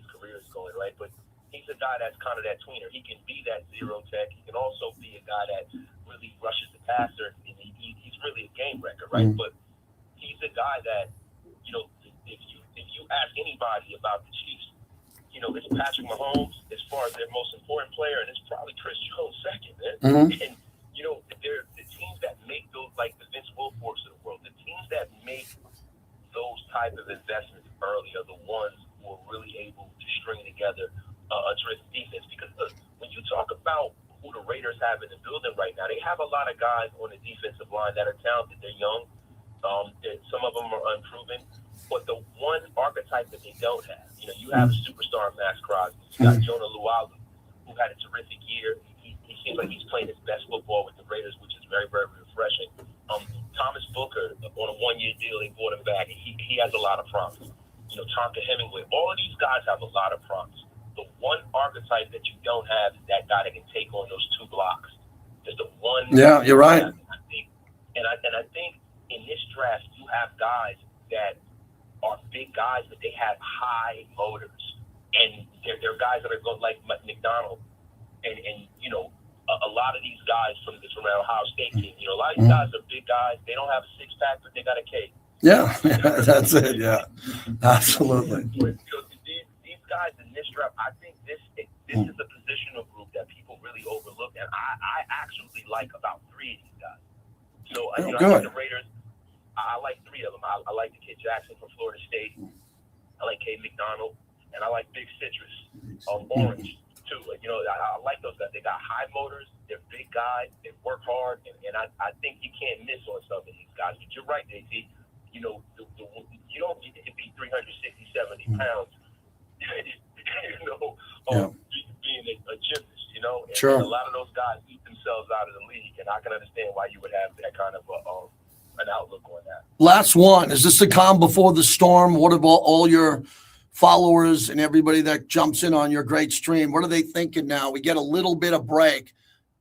career is going, right? But he's a guy that's kind of that tweener. He can be that zero tech. He can also be a guy that really rushes the passer, and he's really a game wrecker, right? But he's a guy that, if you ask anybody about the Chiefs, it's Patrick Mahomes as far as their most important player, and it's probably Chris Jones second, man. And, they're the teams that make those, like the Vince Wilforks of the world, the teams that make those type of investments early are the ones who are really able to string together a terrific defense. Because when you talk about who the Raiders have in the building right now, they have a lot of guys on the defensive line that are talented. They're young. Some of them are unproven. But the one archetype that they don't have, you have a superstar, Max Crosby. You got Jonah Lualu, who had a terrific year. He seems like he's playing his best football with the Raiders, which is very, very refreshing. Thomas Booker, on a one-year deal, they brought him back. He has a lot of promise. Tonka Hemingway, all of these guys have a lot of promise. The one archetype that you don't have is that guy that can take on those 2 blocks. Just the one.
Yeah, you're right.
I think in this draft, you have guys that are big guys, but they have high motors. And they're guys that are going like McDonald. And a lot of these guys from the Ohio State team, a lot of these guys are big guys. They don't have a six-pack, but they got a cake.
Yeah, that's it. Yeah, absolutely.
These guys in this draft, I think this is a positional group that people really overlook, and I actually like about 3 of these guys. So I think the Raiders, I like 3 of them. I like the kid Jackson from Florida State. I like Cade McDonald, and I like Big Citrus, Orange too. I like those guys. They got high motors. They're big guys. They work hard, and I think you can't miss on some of these guys. But you're right, JT. You don't need to be 360, 70 pounds. Being a gymnast, And
sure.
A lot of those guys eat themselves out of the league, and I can understand why you would have that kind of an outlook on that.
Last one. Is this the calm before the storm? What about all your followers and everybody that jumps in on your great stream? What are they thinking now? We get a little bit of break.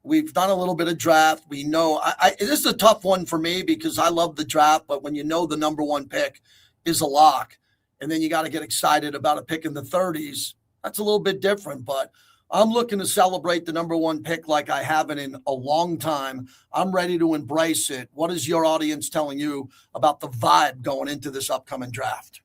We've done a little bit of draft. We know this is a tough one for me because I love the draft, but when you know the number one pick is a lock, and then you got to get excited about a pick in the 30s, that's a little bit different. But I'm looking to celebrate the number one pick like I haven't in a long time. I'm ready to embrace it. What is your audience telling you about the vibe going into this upcoming draft?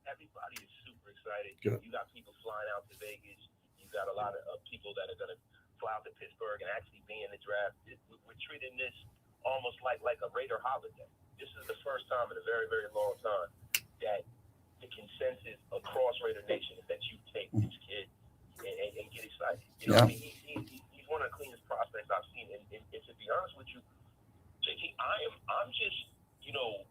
Everybody is super excited.
Good.
You got people flying out to Vegas. You got a lot of people that are going to fly out to Pittsburgh and actually be in the draft. We're treating this almost like a Raider holiday. This is the first time in a very, very long time that the consensus across Raider Nation is that you take this kid and get excited. You know, he's one of the cleanest prospects I've seen. And to be honest with you, JT, I'm just, you know,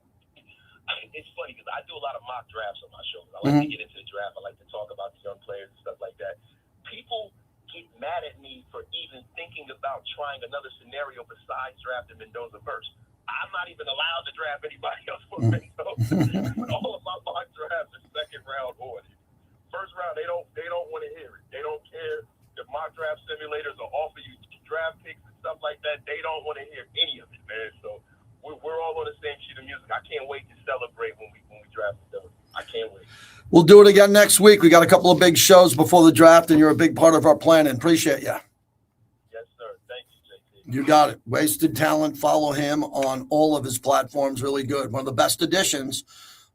it's funny because I do a lot of mock drafts on my show. I like to get into the draft. I like to talk about the young players and stuff like that. People get mad at me for even thinking about trying another scenario besides drafting Mendoza first. I'm not even allowed to draft anybody else for Mendoza. All of my mock drafts are second round order. First round, they don't want to hear it. They don't care. The mock draft simulators will offer you draft picks and stuff like that. They don't want to hear any of it, man. So we're all on the same sheet of music. I can't wait to celebrate when we draft Mendoza. I can't wait.
We'll do it again next week. We got a couple of big shows before the draft, and you're a big part of our planning. Appreciate you.
Yes, sir. Thank you, JT.
You got it. Wasted Talent. Follow him on all of his platforms. Really good. One of the best additions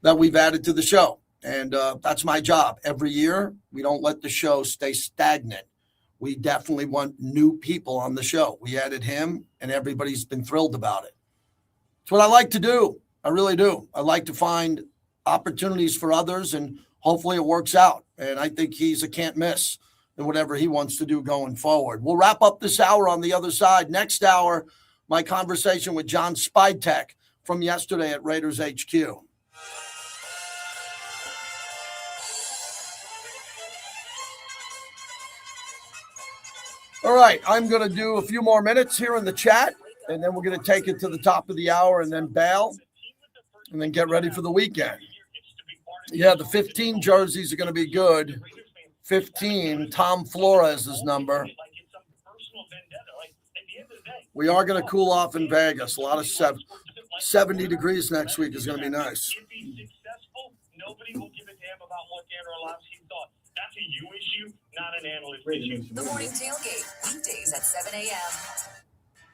that we've added to the show. And that's my job. Every year, we don't let the show stay stagnant. We definitely want new people on the show. We added him, and everybody's been thrilled about it. It's what I like to do. I really do. I like to find opportunities for others, and hopefully it works out. And I think he's a can't miss in whatever he wants to do going forward. We'll wrap up this hour on the other side. Next hour, my conversation with John Spytek from yesterday at Raiders HQ. All right, I'm going to do a few more minutes here in the chat, and then we're going to take it to the top of the hour and then bail and then get ready for the weekend. Yeah, the 15 jerseys are going to be good. 15, Tom Flores' number. We are going to cool off in Vegas. A lot of 70 degrees next week is going to be nice.
If he's successful, nobody will give a damn about what Dan Orlovsky thought. That's a you issue, not an analyst issue.
The morning tailgate, weekdays at 7 a.m.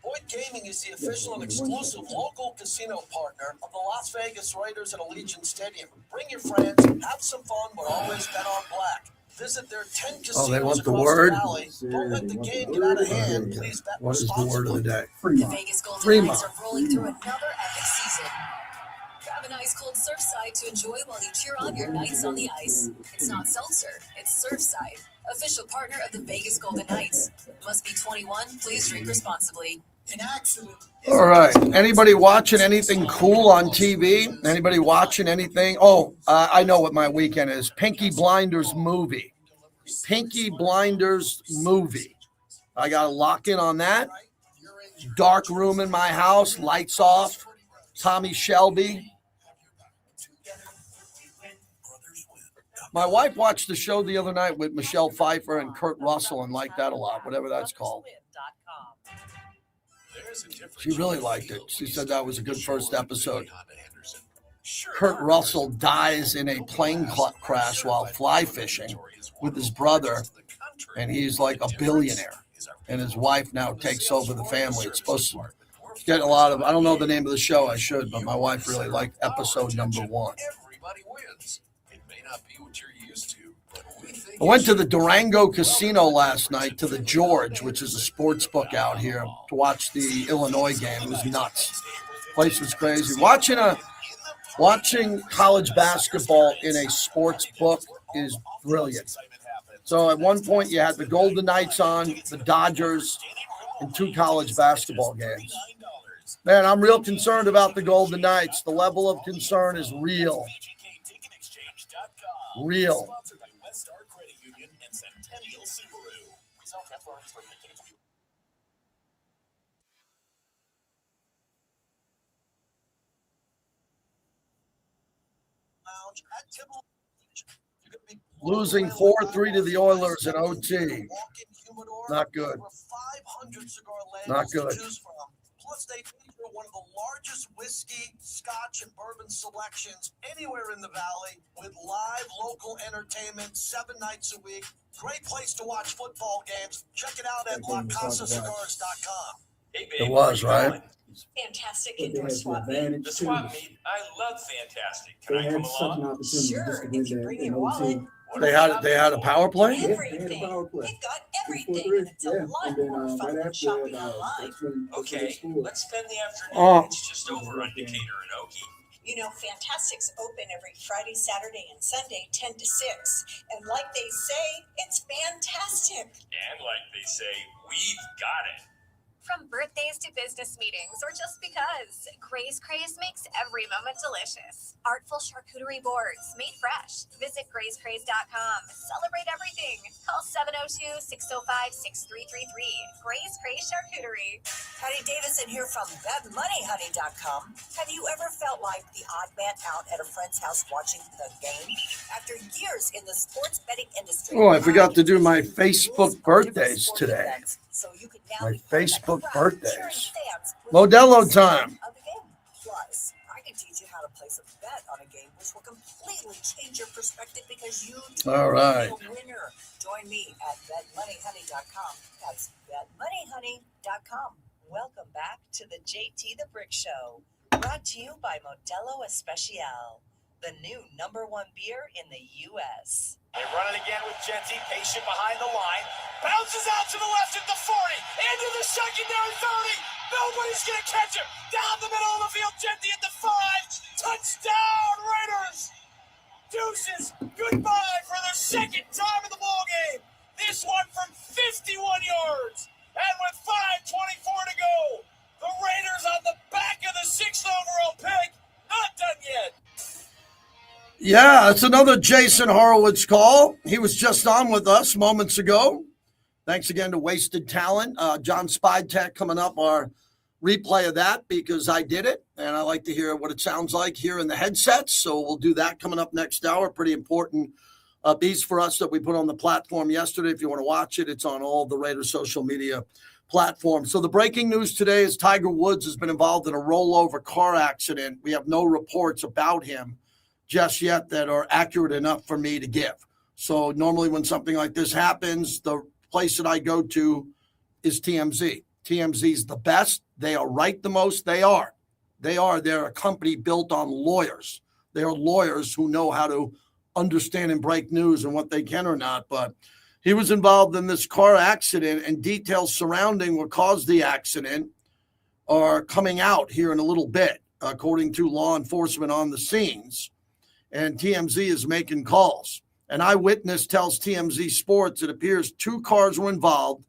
Boyd Gaming is the official and exclusive local casino partner of the Las Vegas Raiders at Allegiant Stadium. Bring your friends, have some fun, but always bet on black. Visit their 10 casinos
they want the
across
word?
the valley. Don't let the game get out of hand. Please bet
What is the word of the day?
The Vegas Golden Knights are rolling through another epic season. Grab an ice-cold Surfside to enjoy while you cheer on your Knights on the ice. It's not seltzer, it's Surfside, official partner of the Vegas Golden Knights. Must be 21. Please drink responsibly.
An accident.
All right. Anybody watching anything cool on TV? Anybody watching anything? Oh, I know what my weekend is. Pinky Blinders movie. Pinky Blinders movie. I got to lock in on that. Dark room in my house, lights off. Tommy Shelby. My wife watched the show the other night with Michelle Pfeiffer and Kurt Russell and liked that a lot, whatever that's called. She really liked it. She said that was a good first episode. Kurt Russell dies in a plane crash while fly fishing with his brother, and he's like a billionaire. And his wife now takes over the family. It's supposed to get a lot of, I don't know the name of the show, I should, but my wife really liked episode number 1.
Everybody wins. It may not be what you're used to, but we think
I went to the Durango Casino last night, to the George, which is a sports book out here, to watch the Illinois game. It was nuts. Place was crazy. Watching college basketball in a sports book is brilliant. So at one point you had the Golden Knights on, the Dodgers, and 2 college basketball games. Man, I'm real concerned about the Golden Knights. The level of concern is real. Real. Losing 4-3 to the Oilers in OT. Not good. Not good.
Plus, they feature one of the largest whiskey, scotch, and bourbon selections anywhere in the valley with live local entertainment 7 nights a week. Great place to watch football games. Check it out at lacasacigars.com.
Hey,
It was, right?
Fantastic indoor swap meet.
The swap meet. I love Fantastic. Can I come along?
Sure, if you bring your wallet.
They had a power play?
Everything. They've got everything, and it's a lot more fun than shopping online.
Okay, let's spend the afternoon.
Oh.
It's just over on Decatur and Okie.
You know, Fantastic's open every Friday, Saturday, and Sunday, 10 to 6. And like they say, it's fantastic.
And like they say, we've got it.
From birthdays to business meetings, or just because, Gray's Craze makes every moment delicious. Artful charcuterie boards, made fresh. Visit grayscraze.com. Celebrate everything. Call 702-605-6333. Gray's Craze Charcuterie.
Patty Davison here from BetMoneyHoney.com. Have you ever felt like the odd man out at a friend's house watching the game? After years in the sports betting industry.
Oh, I forgot to do my Facebook birthdays today. My Facebook birthdays. Modelo time.
Plus, I can teach you how to place a bet on a game, which will completely change your perspective because you
All right.
be a winner. Join me at BetMoneyHoney.com. That's BetMoneyHoney.com. Welcome back to the JT the Brick Show, brought to you by Modelo Especial, the new #1 beer in the U.S.
They run it again with Genty, patient behind the line. Bounces out to the left at the 40. Into the secondary 30. Nobody's going to catch him. Down the middle of the field, Genty at the 5. Touchdown, Raiders. Deuces, goodbye for the second time in the ballgame. This one from 51 yards. And with 5:24 to go, the Raiders on the back of the 6th overall pick. Not done yet.
Yeah, it's another Jason Horowitz call. He was just on with us moments ago. Thanks again to Wasted Talent. John Spytek coming up, our replay of that because I did it, and I like to hear what it sounds like here in the headsets. So we'll do that coming up next hour. Pretty important piece for us that we put on the platform yesterday. If you want to watch it, it's on all the Raiders social media platforms. So the breaking news today is Tiger Woods has been involved in a rollover car accident. We have no reports about him just yet that are accurate enough for me to give. So normally when something like this happens, the place that I go to is TMZ. TMZ is the best. They are right the most. They are. They're a company built on lawyers. They are lawyers who know how to understand and break news and what they can or not. But he was involved in this car accident, and details surrounding what caused the accident are coming out here in a little bit, according to law enforcement on the scenes. And TMZ is making calls. An eyewitness tells TMZ Sports it appears 2 cars were involved,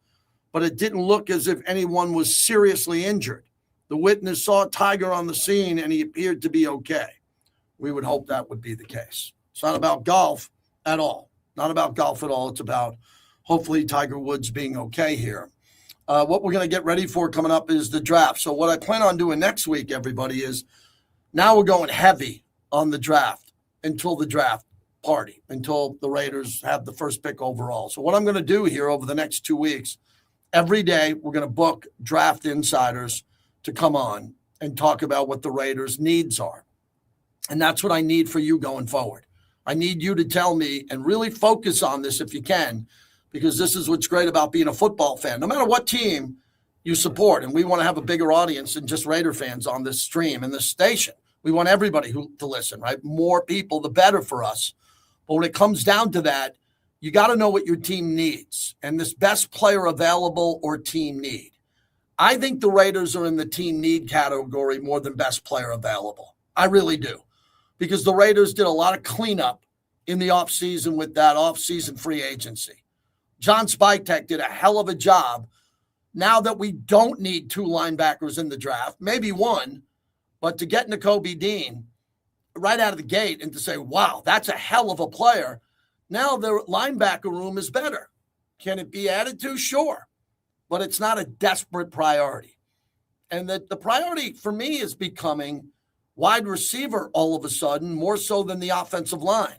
but it didn't look as if anyone was seriously injured. The witness saw Tiger on the scene, and he appeared to be okay. We would hope that would be the case. It's not about golf at all. Not about golf at all. It's about hopefully Tiger Woods being okay here. What we're going to get ready for coming up is the draft. So what I plan on doing next week, everybody, is now we're going heavy on the draft until the draft party, until the Raiders have the first pick overall. So what I'm going to do here over the next 2 weeks, every day we're going to book draft insiders to come on and talk about what the Raiders' needs are. And that's what I need for you going forward. I need you to tell me and really focus on this if you can, because this is what's great about being a football fan. No matter what team you support, and we want to have a bigger audience than just Raider fans on this stream and this station. We want everybody to listen, right? More people, the better for us. But when it comes down to that, you got to know what your team needs and this best player available or team need. I think the Raiders are in the team need category more than best player available. I really do. Because the Raiders did a lot of cleanup in the offseason with that offseason free agency. John Spytek did a hell of a job. Now that we don't need 2 linebackers in the draft, maybe 1, but to get Nakobe Dean right out of the gate and to say, wow, that's a hell of a player. Now the linebacker room is better. Can it be added to? Sure. But it's not a desperate priority. And the priority for me is becoming wide receiver all of a sudden, more so than the offensive line.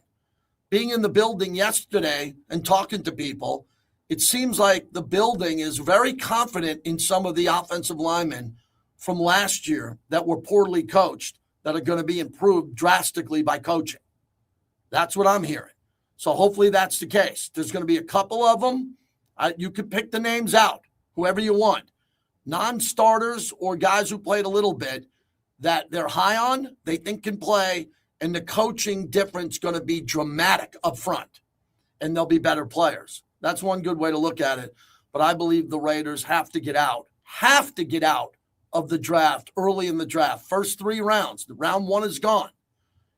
being in the building yesterday and talking to people, it seems like the building is very confident in some of the offensive linemen from last year that were poorly coached that are going to be improved drastically by coaching. That's what I'm hearing. So hopefully that's the case. There's going to be a couple of them. You could pick the names out, whoever you want. Non-starters or guys who played a little bit that they're high on, they think can play, and the coaching difference going to be dramatic up front, and they'll be better players. That's one good way to look at it. But I believe the Raiders have to get out of the draft early in the draft. First 3 rounds. The round 1 is gone.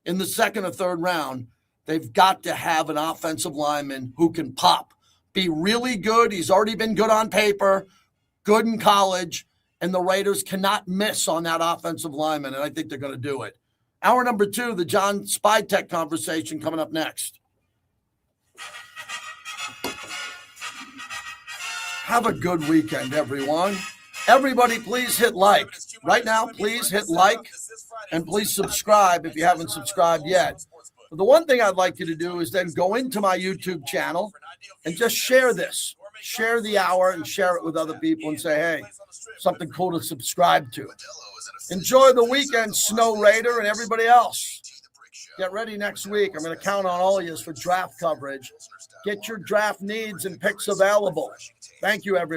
In the second or third round, they've got to have an offensive lineman who can pop, be really good. He's already been good on paper, good in college, and the Raiders cannot miss on that offensive lineman, and I think they're going to do it. Hour number 2, the John Spytek conversation coming up next. Have a good weekend, everyone. Everybody, please hit like. Right now, please hit like, and please subscribe if you haven't subscribed yet. But the one thing I'd like you to do is then go into my YouTube channel and just share this. Share the hour and share it with other people and say, hey, something cool to subscribe to. Enjoy the weekend, Snow Raider, and everybody else. Get ready next week. I'm going to count on all of you for draft coverage. Get your draft needs and picks available. Thank you, everyone.